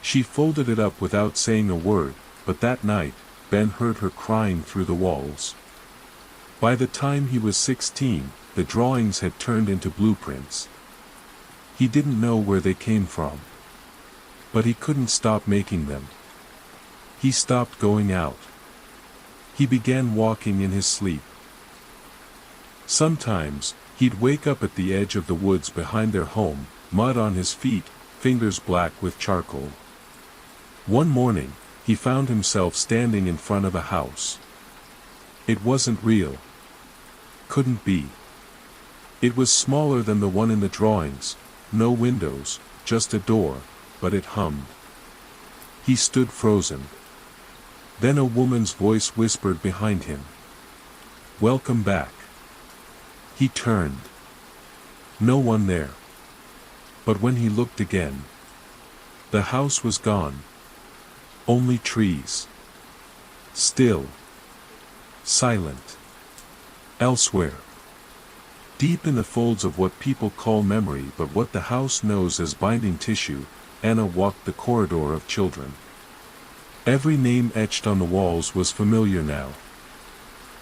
She folded it up without saying a word, but that night, Ben heard her crying through the walls. By the time he was 16, the drawings had turned into blueprints. He didn't know where they came from. But he couldn't stop making them. He stopped going out. He began walking in his sleep. Sometimes, he'd wake up at the edge of the woods behind their home, mud on his feet, fingers black with charcoal. One morning, he found himself standing in front of a house. It wasn't real. Couldn't be. It was smaller than the one in the drawings, no windows, just a door, but it hummed. He stood frozen. Then a woman's voice whispered behind him. "Welcome back." He turned. No one there. But when he looked again, the house was gone. Only trees. Still. Silent. Elsewhere. Deep in the folds of what people call memory but what the house knows as binding tissue, Anna walked the corridor of children. Every name etched on the walls was familiar now.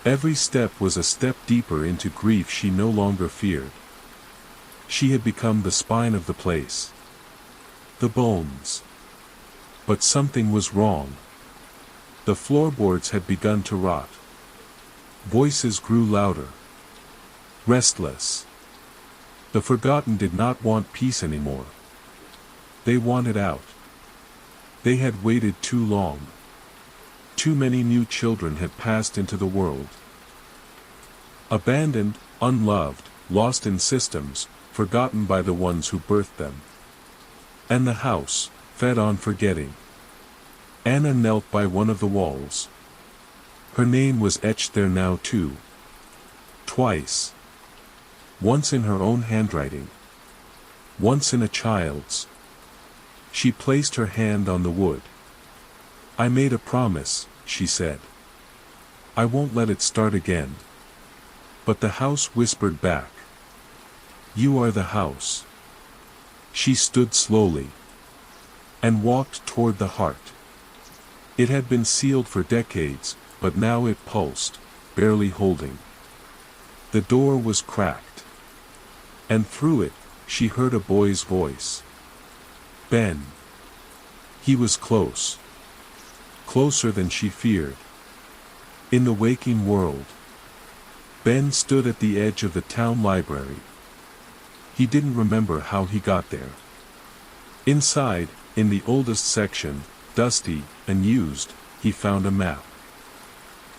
Every step was a step deeper into grief she no longer feared. She had become the spine of the place. The bones. But something was wrong. The floorboards had begun to rot. Voices grew louder. Restless. The forgotten did not want peace anymore. They wanted out. They had waited too long. Too many new children had passed into the world. Abandoned, unloved, lost in systems, forgotten by the ones who birthed them. And the house, fed on forgetting. Anna knelt by one of the walls. Her name was etched there now too. Twice. Once in her own handwriting. Once in a child's. She placed her hand on the wood. "I made a promise," she said. "I won't let it start again." But the house whispered back. "You are the house." She stood slowly. And walked toward the heart. It had been sealed for decades, but now it pulsed, barely holding. The door was cracked. And through it, she heard a boy's voice. Ben. He was close. Closer than she feared. In the waking world. Ben stood at the edge of the town library. He didn't remember how he got there. Inside, in the oldest section, dusty and used, he found a map.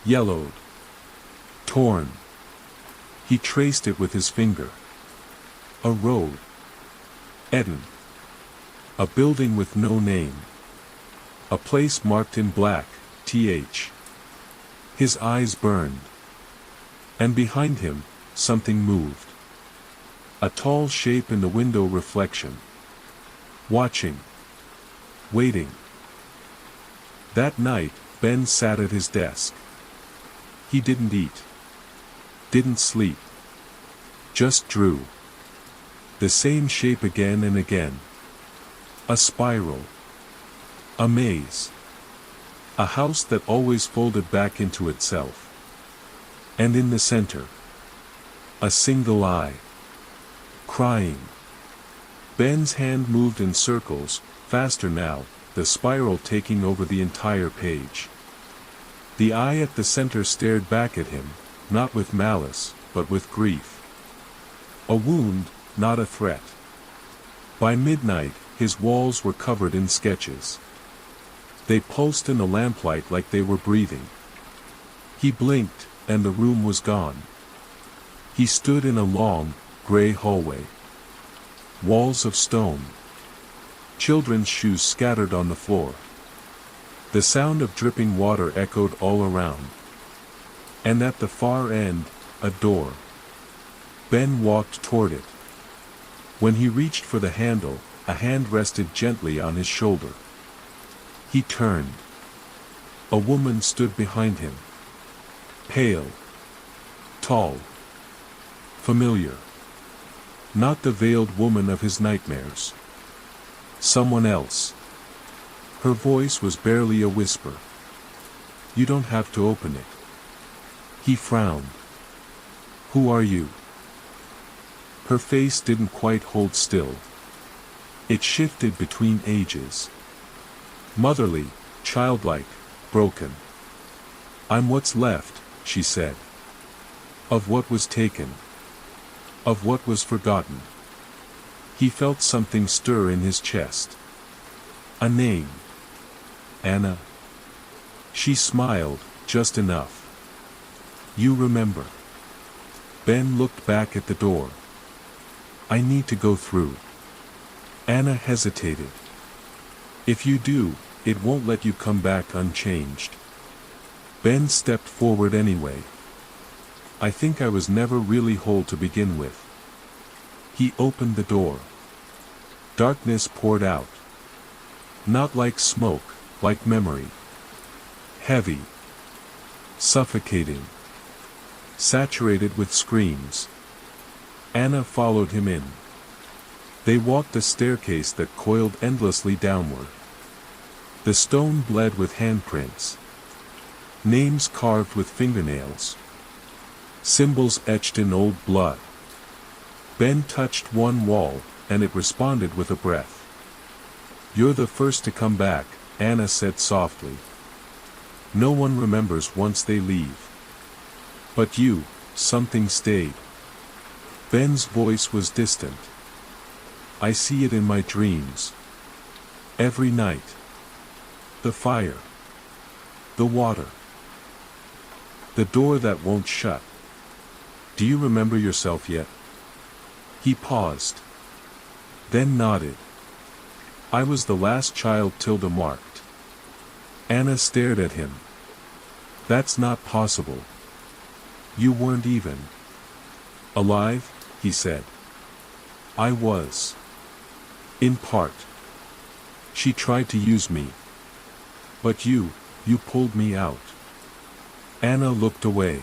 Yellowed. Torn. He traced it with his finger. A road. Eden. A building with no name. A place marked in black, TH. His eyes burned. And behind him, something moved. A tall shape in the window reflection. Watching. Waiting. That night, Ben sat at his desk. He didn't eat. Didn't sleep. Just drew. The same shape again and again. A spiral. A maze. A house that always folded back into itself. And in the center. A single eye. Crying. Ben's hand moved in circles, faster now, the spiral taking over the entire page. The eye at the center stared back at him, not with malice, but with grief. A wound, not a threat. By midnight, his walls were covered in sketches. They pulsed in the lamplight like they were breathing. He blinked, and the room was gone. He stood in a long, gray hallway. Walls of stone. Children's shoes scattered on the floor. The sound of dripping water echoed all around. And at the far end, a door. Ben walked toward it. When he reached for the handle, a hand rested gently on his shoulder. He turned. A woman stood behind him. Pale. Tall. Familiar. Not the veiled woman of his nightmares. Someone else. Her voice was barely a whisper. "You don't have to open it." He frowned. "Who are you?" Her face didn't quite hold still. It shifted between ages. Motherly, childlike, broken. "I'm what's left," she said. "Of what was taken. Of what was forgotten." He felt something stir in his chest. A name. Anna. She smiled, just enough. "You remember." Ben looked back at the door. "I need to go through." Anna hesitated. "If you do, it won't let you come back unchanged." Ben stepped forward anyway. "I think I was never really whole to begin with." He opened the door. Darkness poured out. Not like smoke, like memory. Heavy. Suffocating. Saturated with screams. Anna followed him in. They walked a staircase that coiled endlessly downward. The stone bled with handprints. Names carved with fingernails. Symbols etched in old blood. Ben touched one wall, and it responded with a breath. "You're the first to come back," Anna said softly. "No one remembers once they leave. But you, something stayed." Ben's voice was distant. "I see it in my dreams. Every night. The fire. The water. The door that won't shut. Do you remember yourself yet?" He paused. Then nodded. "I was the last child Tilda marked." Anna stared at him. "That's not possible. You weren't even alive," he said. "I was. In part. She tried to use me. But you pulled me out." Anna looked away.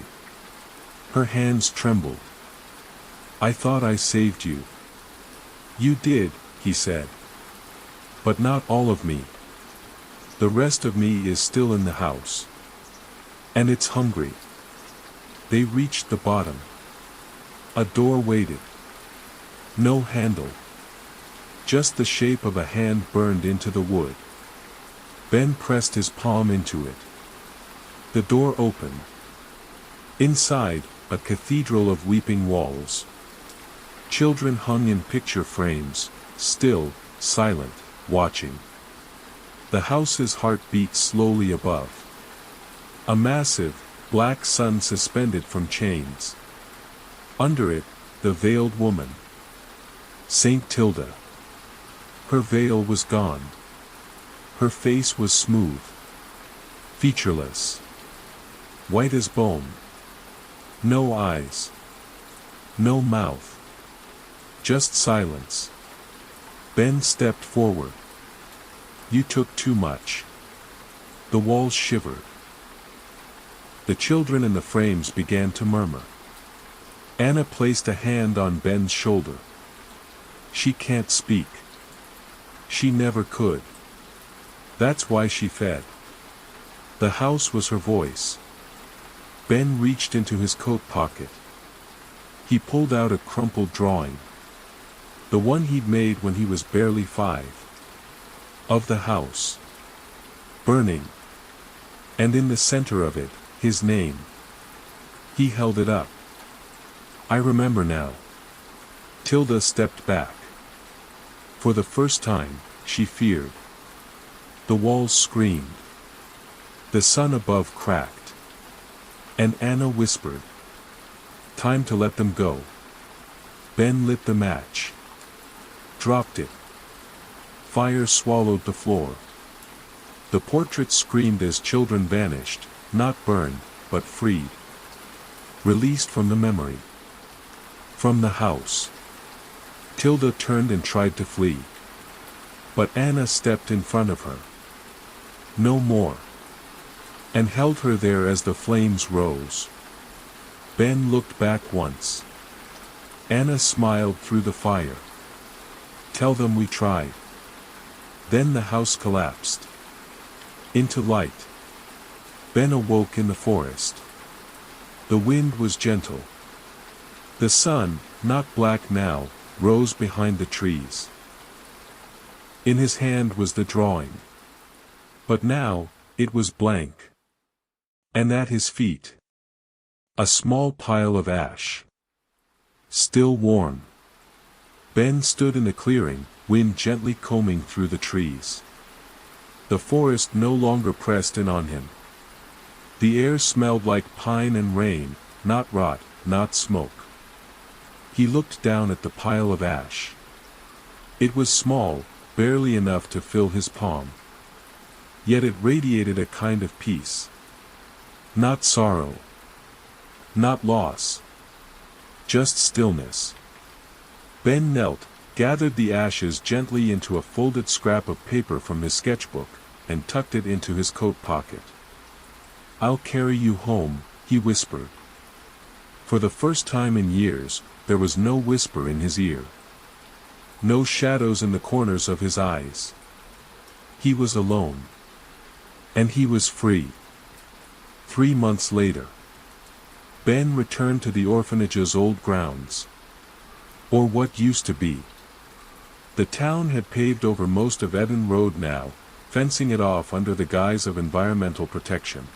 Her hands trembled. "I thought I saved you." "You did," he said. "But not all of me. The rest of me is still in the house. And it's hungry." They reached the bottom. A door waited. No handle. Just the shape of a hand burned into the wood. Ben pressed his palm into it. The door opened. Inside, a cathedral of weeping walls. Children hung in picture frames, still, silent, watching. The house's heart beat slowly above. A massive, black sun suspended from chains. Under it, the veiled woman. Saint Tilda. Her veil was gone. Her face was smooth. Featureless. White as bone. No eyes. No mouth. Just silence. Ben stepped forward. "You took too much." The walls shivered. The children in the frames began to murmur. Anna placed a hand on Ben's shoulder. "She can't speak. She never could. That's why she fed." The house was her voice. Ben reached into his coat pocket. He pulled out a crumpled drawing. The one he'd made when he was barely 5. Of the house. Burning. And in the center of it, his name. He held it up. "I remember now." Tilda stepped back. For the first time, she feared. The walls screamed. The sun above cracked. And Anna whispered. Time to let them go. Ben lit the match. Dropped it. Fire swallowed the floor. The portrait screamed as children vanished, not burned, but freed. Released from the memory. From the house. Tilda turned and tried to flee. But Anna stepped in front of her. No more. And held her there as the flames rose. Ben looked back once. Anna smiled through the fire. Tell them we tried. Then the house collapsed. Into light. Ben awoke in the forest. The wind was gentle. The sun, not black now, rose behind the trees. In his hand was the drawing. But now, it was blank. And at his feet, a small pile of ash. Still warm. Ben stood in the clearing, wind gently combing through the trees. The forest no longer pressed in on him. The air smelled like pine and rain, not rot, not smoke. He looked down at the pile of ash. It was small, barely enough to fill his palm. Yet it radiated a kind of peace. Not sorrow. Not loss. Just stillness. Ben knelt, gathered the ashes gently into a folded scrap of paper from his sketchbook, and tucked it into his coat pocket. "I'll carry you home," he whispered. For the first time in years, there was no whisper in his ear. No shadows in the corners of his eyes. He was alone. And he was free. 3 months later, Ben returned to the orphanage's old grounds. Or what used to be. The town had paved over most of Eden Road now, fencing it off under the guise of environmental protection.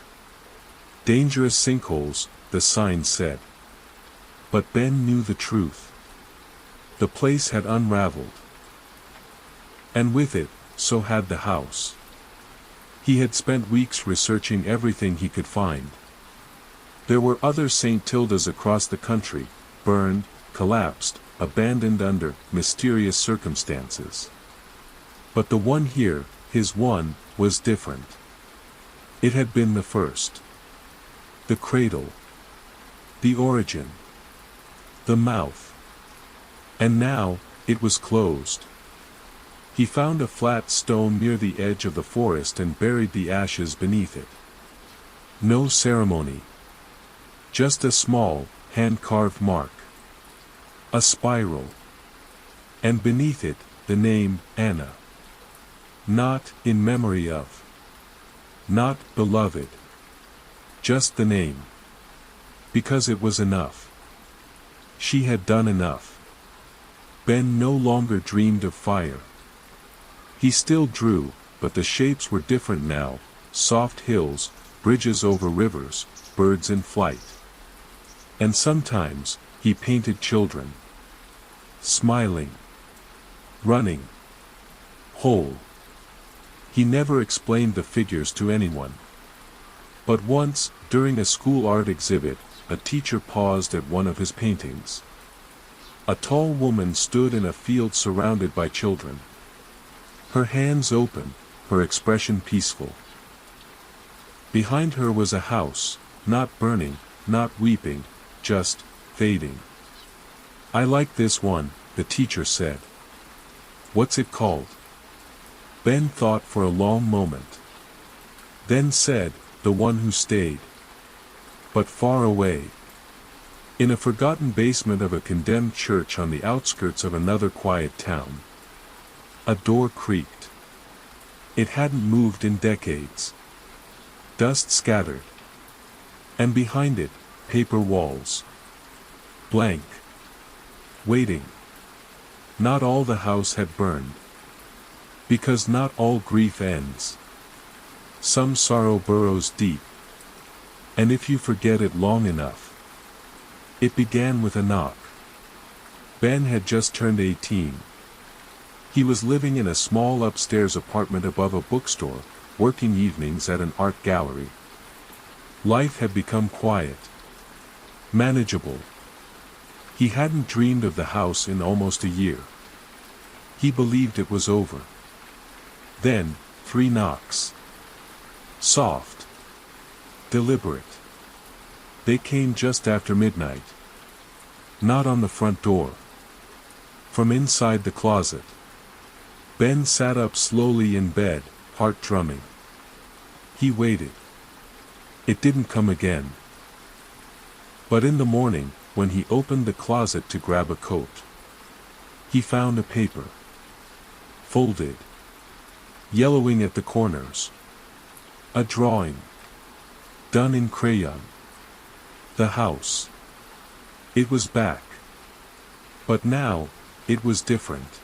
Dangerous sinkholes, the sign said. But Ben knew the truth. The place had unraveled. And with it, so had the house. He had spent weeks researching everything he could find. There were other St. Tildas across the country, burned, collapsed, abandoned under mysterious circumstances. But the one here, his one, was different. It had been the first. The cradle. The origin. The mouth. And now, it was closed. He found a flat stone near the edge of the forest and buried the ashes beneath it. No ceremony. Just a small, hand-carved mark. A spiral. And beneath it, the name, Anna. Not in memory of. Not beloved. Just the name. Because it was enough. She had done enough. Ben no longer dreamed of fire. He still drew, but the shapes were different now, soft hills, bridges over rivers, birds in flight. And sometimes, he painted children. Smiling. Running. Whole. He never explained the figures to anyone. But once, during a school art exhibit, a teacher paused at one of his paintings. A tall woman stood in a field surrounded by children. Her hands open, her expression peaceful. Behind her was a house, not burning, not weeping, just fading. "I like this one," the teacher said. "What's it called?" Ben thought for a long moment. Then said, "The one who stayed." But far away. In a forgotten basement of a condemned church on the outskirts of another quiet town. A door creaked. It hadn't moved in decades. Dust scattered. And behind it, paper walls. Blank. Waiting. Not all the house had burned. Because not all grief ends. Some sorrow burrows deep. And if you forget it long enough. It began with a knock. Ben had just turned 18. He was living in a small upstairs apartment above a bookstore, working evenings at an art gallery. Life had become quiet. Manageable. He hadn't dreamed of the house in almost a year. He believed it was over. Then, 3 knocks. Soft. Deliberate. They came just after midnight. Not on the front door. From inside the closet. Ben sat up slowly in bed, heart drumming. He waited. It didn't come again. But in the morning, when he opened the closet to grab a coat, he found a paper. Folded. Yellowing at the corners. A drawing. Done in crayon. The house. It was back. But now, it was different.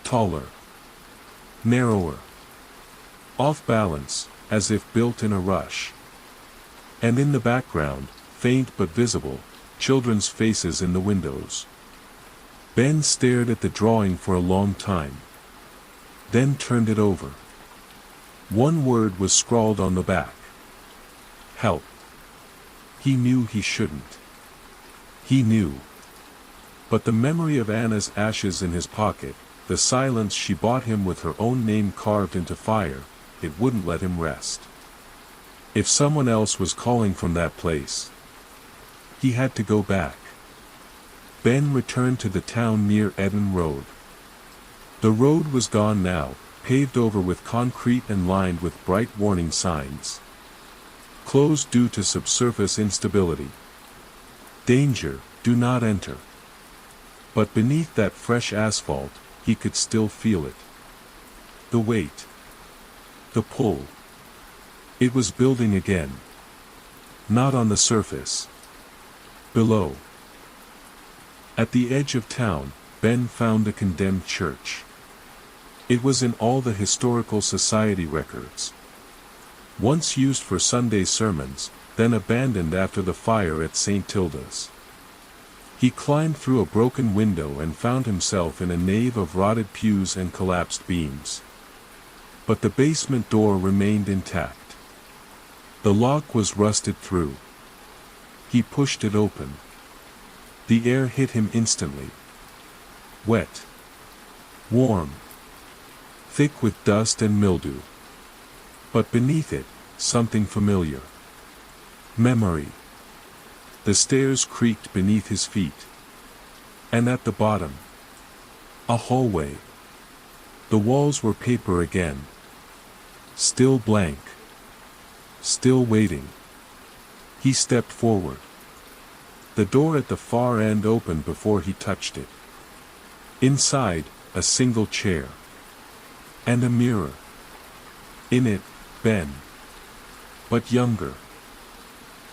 Taller. Narrower. Off balance, as if built in a rush. And in the background, faint but visible, children's faces in the windows. Ben stared at the drawing for a long time. Then turned it over. One word was scrawled on the back. Help. He knew he shouldn't. He knew. But the memory of Anna's ashes in his pocket, the silence she bought him with her own name carved into fire, it wouldn't let him rest. If someone else was calling from that place, he had to go back. Ben returned to the town near Eden Road. The road was gone now, paved over with concrete and lined with bright warning signs. Closed due to subsurface instability. Danger, do not enter. But beneath that fresh asphalt, he could still feel it. The weight. The pull. It was building again. Not on the surface. Below. At the edge of town, Ben found a condemned church. It was in all the historical society records. Once used for Sunday sermons, then abandoned after the fire at St. Tilda's. He climbed through a broken window and found himself in a nave of rotted pews and collapsed beams. But the basement door remained intact. The lock was rusted through. He pushed it open. The air hit him instantly. Wet. Warm. Thick with dust and mildew. But beneath it, something familiar. Memory. The stairs creaked beneath his feet. And at the bottom, a hallway. The walls were paper again. Still blank. Still waiting. He stepped forward. The door at the far end opened before he touched it. Inside, a single chair. And a mirror. In it, Ben. But younger.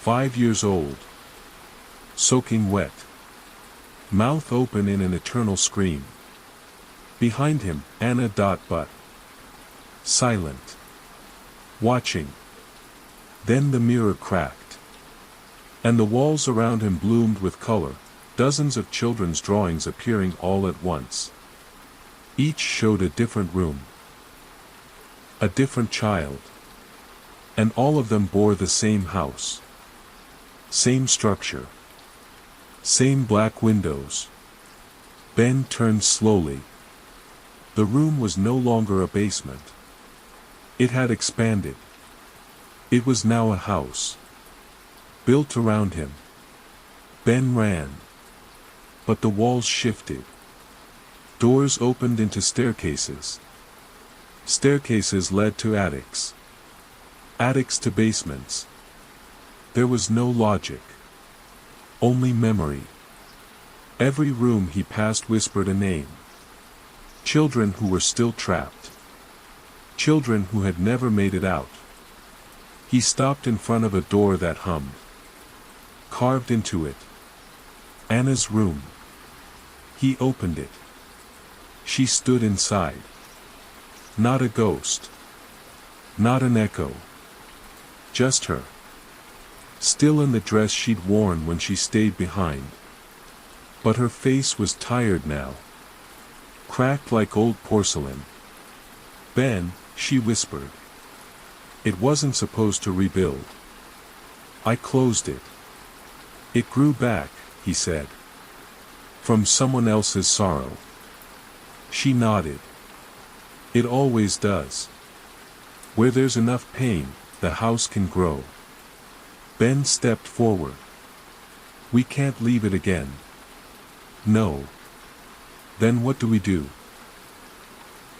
5 years old. Soaking wet. Mouth open in an eternal scream. Behind him, Anna. But silent. Watching. Then the mirror cracked. And the walls around him bloomed with color, dozens of children's drawings appearing all at once. Each showed a different room. A different child. And all of them bore the same house. Same structure. Same black windows. Ben turned slowly. The room was no longer a basement. It had expanded. It was now a house. Built around him. Ben ran. But the walls shifted. Doors opened into staircases. Staircases led to attics. Attics to basements. There was no logic. Only memory. Every room he passed whispered a name. Children who were still trapped. Children who had never made it out. He stopped in front of a door that hummed. Carved into it. Anna's room. He opened it. She stood inside. Not a ghost. Not an echo. Just her. Still in the dress she'd worn when she stayed behind. But her face was tired now. Cracked like old porcelain. Ben, she whispered. It wasn't supposed to rebuild. I closed it. It grew back, he said. From someone else's sorrow. She nodded. It always does. Where there's enough pain, the house can grow. Ben stepped forward. We can't leave it again. No. Then what do we do?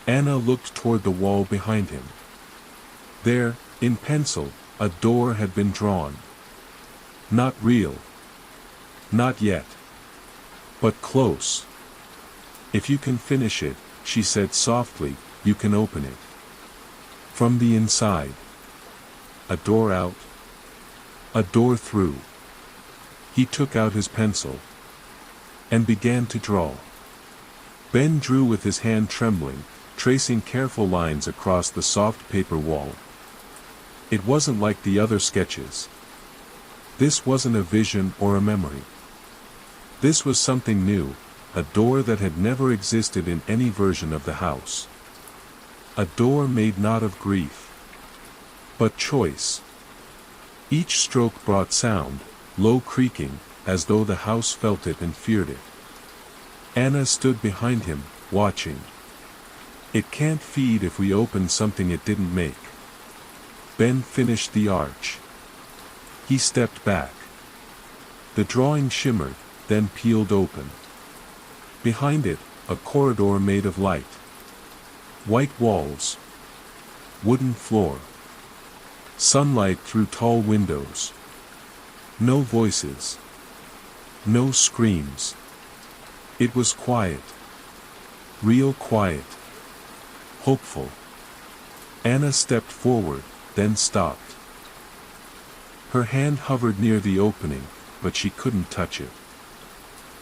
Anna looked toward the wall behind him. There, in pencil, a door had been drawn. Not real. Not yet. But close. If you can finish it, she said softly, you can open it. From the inside. A door out. A door through. He took out his pencil. And began to draw. Ben drew with his hand trembling, tracing careful lines across the soft paper wall. It wasn't like the other sketches. This wasn't a vision or a memory. This was something new, a door that had never existed in any version of the house. A door made not of grief, but choice. Each stroke brought sound, low creaking, as though the house felt it and feared it. Anna stood behind him, watching. It can't feed if we open something it didn't make. Ben finished the arch. He stepped back. The drawing shimmered, then peeled open. Behind it, a corridor made of light. White walls. Wooden floor. Sunlight through tall windows. No voices. No screams. It was quiet. Real quiet. Hopeful. Anna stepped forward, then stopped. Her hand hovered near the opening, but she couldn't touch it.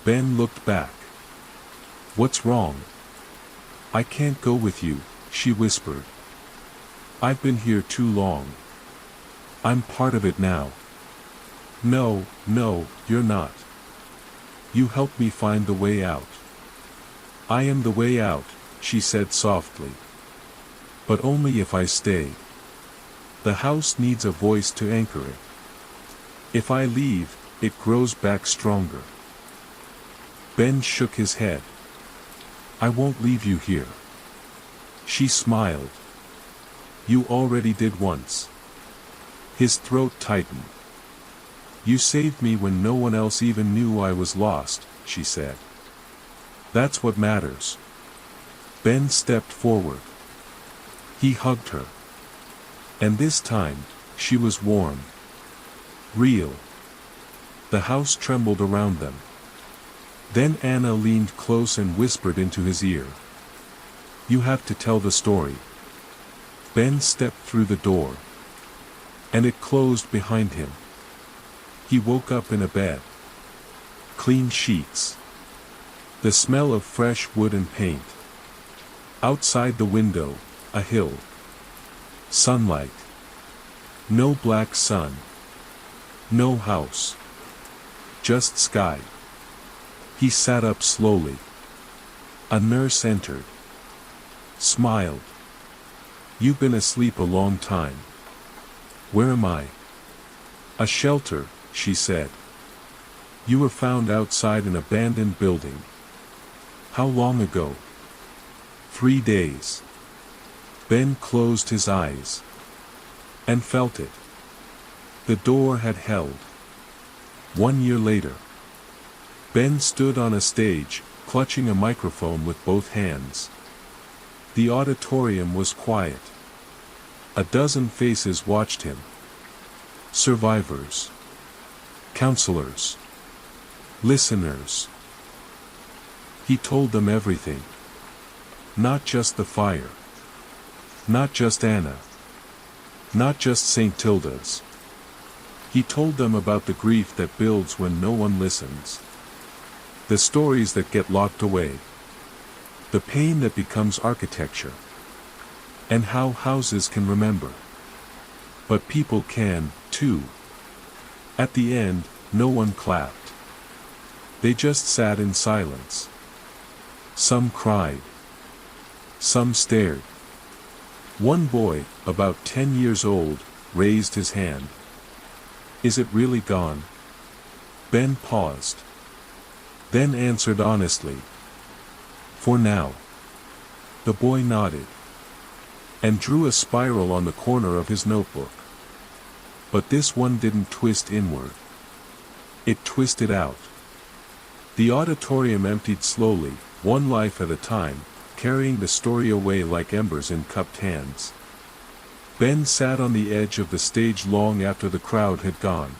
Ben looked back. What's wrong? I can't go with you, she whispered. I've been here too long. I'm part of it now. No, no, you're not. You helped me find the way out. I am the way out, she said softly. But only if I stay. The house needs a voice to anchor it. If I leave, it grows back stronger. Ben shook his head. I won't leave you here. She smiled. You already did once. His throat tightened. You saved me when no one else even knew I was lost, she said. That's what matters. Ben stepped forward. He hugged her. And this time, she was warm. Real. The house trembled around them. Then Anna leaned close and whispered into his ear. You have to tell the story. Ben stepped through the door. And it closed behind him. He woke up in a bed. Clean sheets. The smell of fresh wood and paint. Outside the window, a hill. Sunlight. No black sun. No house. Just sky. He sat up slowly. A nurse entered. Smiled. You've been asleep a long time. Where am I? A shelter, she said. You were found outside an abandoned building. How long ago? 3 days. Ben closed his eyes. And felt it. The door had held. 1 year later. Ben stood on a stage, clutching a microphone with both hands. The auditorium was quiet. A dozen faces watched him. Survivors. Counselors. Listeners. He told them everything. Not just the fire. Not just Anna. Not just St. Tilda's. He told them about the grief that builds when no one listens. The stories that get locked away. The pain that becomes architecture. And how houses can remember. But people can, too. At the end, no one clapped. They just sat in silence. Some cried. Some stared. One boy, about 10 years old, raised his hand. Is it really gone? Ben paused. then answered honestly. For now. The boy nodded. And drew a spiral on the corner of his notebook. But this one didn't twist inward. It twisted out. The auditorium emptied slowly, one life at a time, carrying the story away like embers in cupped hands. Ben sat on the edge of the stage long after the crowd had gone.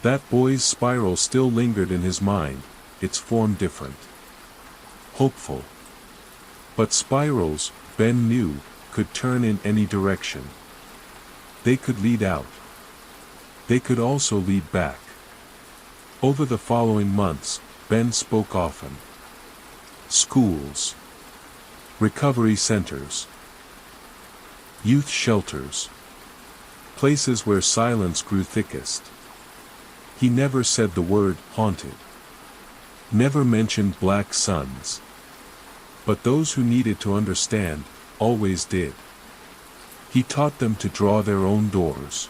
That boy's spiral still lingered in his mind, its form different. Hopeful. But spirals, Ben knew, could turn in any direction. They could lead out. They could also lead back. Over the following months, Ben spoke often. Schools. Recovery centers. Youth shelters. Places where silence grew thickest. He never said the word haunted. Never mentioned black suns. But those who needed to understand, always did. He taught them to draw their own doors.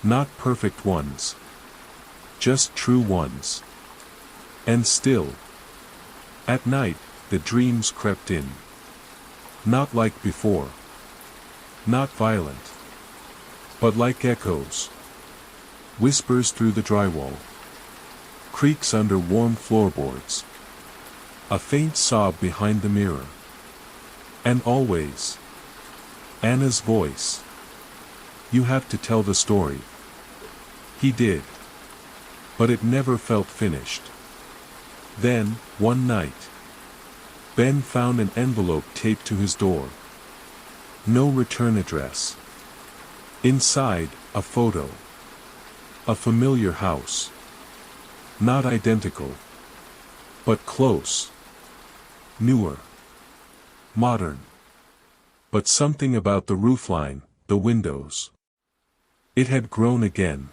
Not perfect ones. Just true ones. And still. At night, the dreams crept in. Not like before. Not violent. But like echoes. Whispers through the drywall. Creaks under warm floorboards. A faint sob behind the mirror. And always. Anna's voice. You have to tell the story. He did. But it never felt finished. Then, one night, Ben found an envelope taped to his door. No return address. Inside, a photo. A familiar house. Not identical. But close. Newer. Modern. But something about the roofline, the windows. It had grown again.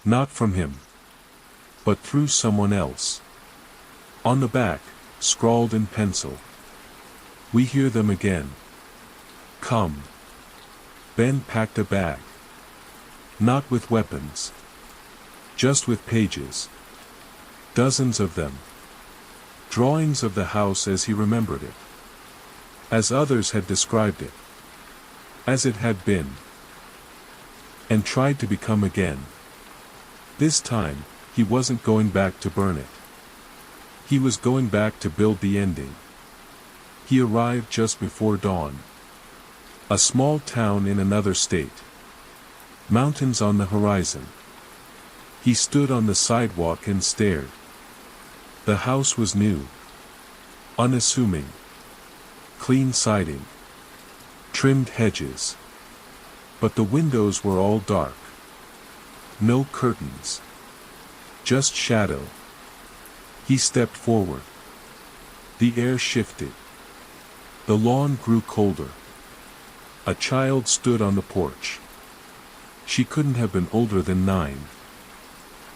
Not from him. But through someone else. On the back, scrawled in pencil. We hear them again. Come. Ben packed a bag. Not with weapons. Just with pages. Dozens of them. Drawings of the house as he remembered it. As others had described it. As it had been. And tried to become again. This time, he wasn't going back to burn it. He was going back to build the ending. He arrived just before dawn. A small town in another state. Mountains on the horizon. He stood on the sidewalk and stared. The house was new. Unassuming. Clean siding. Trimmed hedges. But the windows were all dark. No curtains. Just shadow. He stepped forward. The air shifted. The lawn grew colder. A child stood on the porch. She couldn't have been older than 9.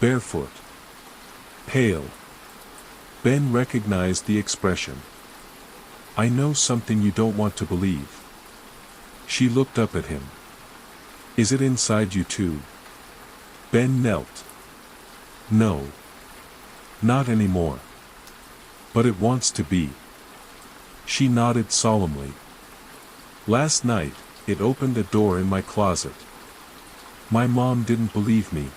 Barefoot. Pale. Ben recognized the expression. I know something you don't want to believe. She looked up at him. Is it inside you too? Ben knelt. No. Not anymore. But it wants to be. She nodded solemnly. Last night, it opened a door in my closet. My mom didn't believe me.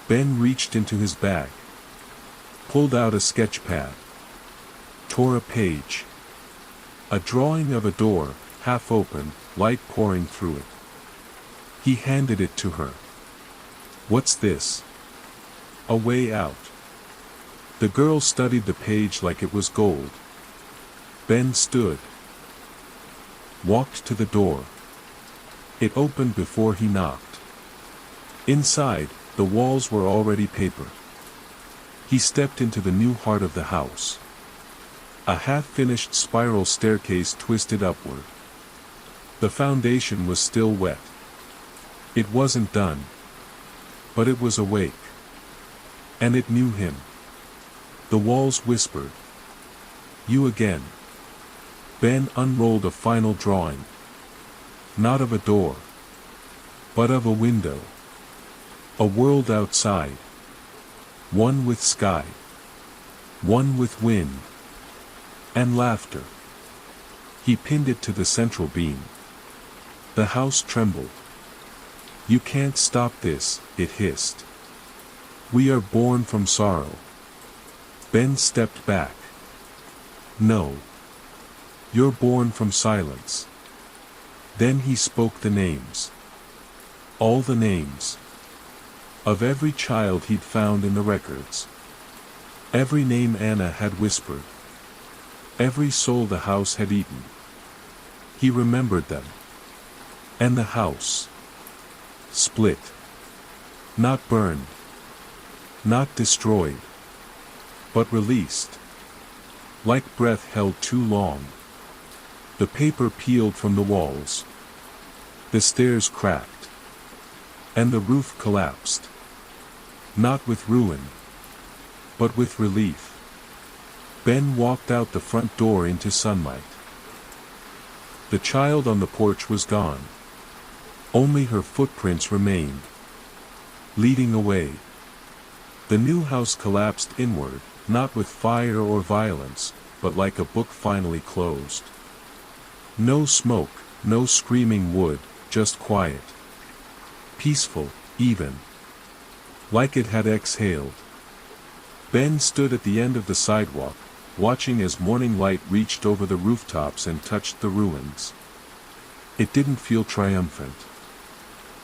Ben reached into his bag. Pulled out a sketch pad. Tore a page. A drawing of a door, half open, light pouring through it. He handed it to her. What's this? A way out. The girl studied the page like it was gold. Ben stood. Walked to the door. It opened before he knocked. Inside, the walls were already paper. He stepped into the new heart of the house. A half-finished spiral staircase twisted upward. The foundation was still wet. It wasn't done. But it was awake. And it knew him. The walls whispered. You again. Ben unrolled a final drawing. Not of a door. But of a window. A world outside. One with sky. One with wind. And laughter. He pinned it to the central beam. The house trembled. "You can't stop this," it hissed. "We are born from sorrow." Ben stepped back. "No. You're born from silence." Then he spoke the names. All the names. Of every child he'd found in the records. Every name Anna had whispered. Every soul the house had eaten. He remembered them. And the house. Split. Not burned. Not destroyed. But released. Like breath held too long. The paper peeled from the walls. The stairs cracked. And the roof collapsed. Not with ruin. But with relief. Ben walked out the front door into sunlight. The child on the porch was gone. Only her footprints remained. Leading away. The new house collapsed inward, not with fire or violence, but like a book finally closed. No smoke, no screaming wood, just quiet. Peaceful, even. Like it had exhaled. Ben stood at the end of the sidewalk, watching as morning light reached over the rooftops and touched the ruins. It didn't feel triumphant.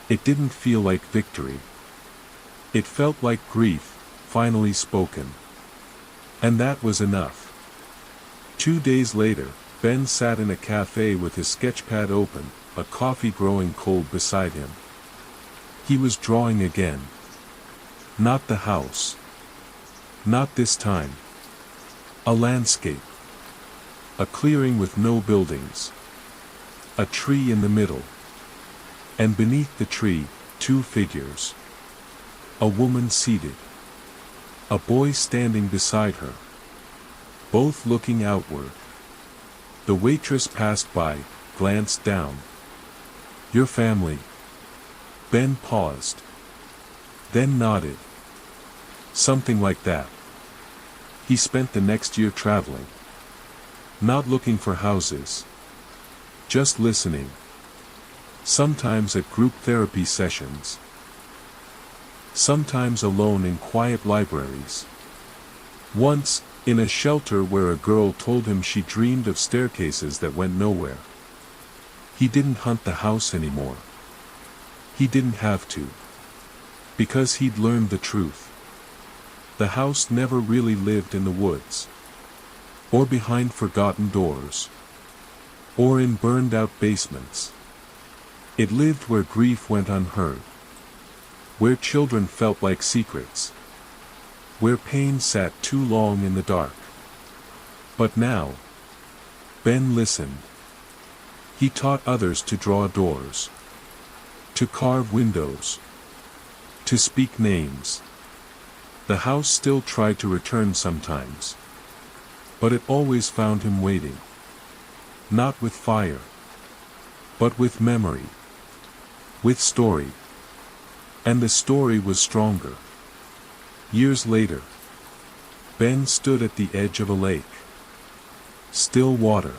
It didn't feel like victory. It felt like grief, finally spoken. And that was enough. 2 days later, Ben sat in a cafe with his sketchpad open, a coffee growing cold beside him. He was drawing again. Not the house. Not this time. A landscape. A clearing with no buildings. A tree in the middle. And beneath the tree, 2 figures. A woman seated. A boy standing beside her. Both looking outward. The waitress passed by, glanced down. "Your family." Ben paused. Then nodded. "Something like that." He spent the next year traveling. Not looking for houses. Just listening. Sometimes at group therapy sessions. Sometimes alone in quiet libraries. Once, in a shelter where a girl told him she dreamed of staircases that went nowhere. He didn't hunt the house anymore. He didn't have to. Because he'd learned the truth. The house never really lived in the woods. Or behind forgotten doors. Or in burned-out basements. It lived where grief went unheard. Where children felt like secrets. Where pain sat too long in the dark. But now, Ben listened. He taught others to draw doors. To carve windows. To speak names. The house still tried to return sometimes. But it always found him waiting. Not with fire. But with memory. With story. And the story was stronger. Years later, Ben stood at the edge of a lake. Still water.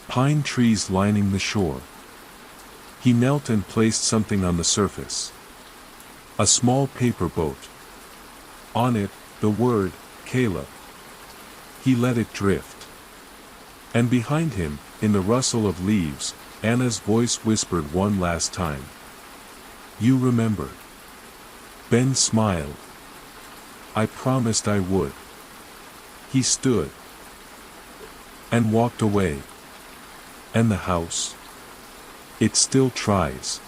Pine trees lining the shore. He knelt and placed something on the surface. A small paper boat. On it, the word, Caleb. He let it drift. And behind him, in the rustle of leaves, Anna's voice whispered one last time. "You remembered." Ben smiled. "I promised I would." He stood. And walked away. And the house? It still tries.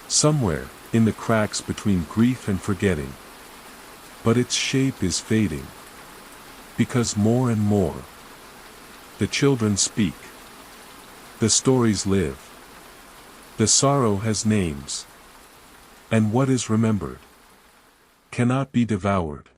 Somewhere, in the cracks between grief and forgetting. But its shape is fading. Because more and more, the children speak. The stories live. The sorrow has names. And what is remembered cannot be devoured.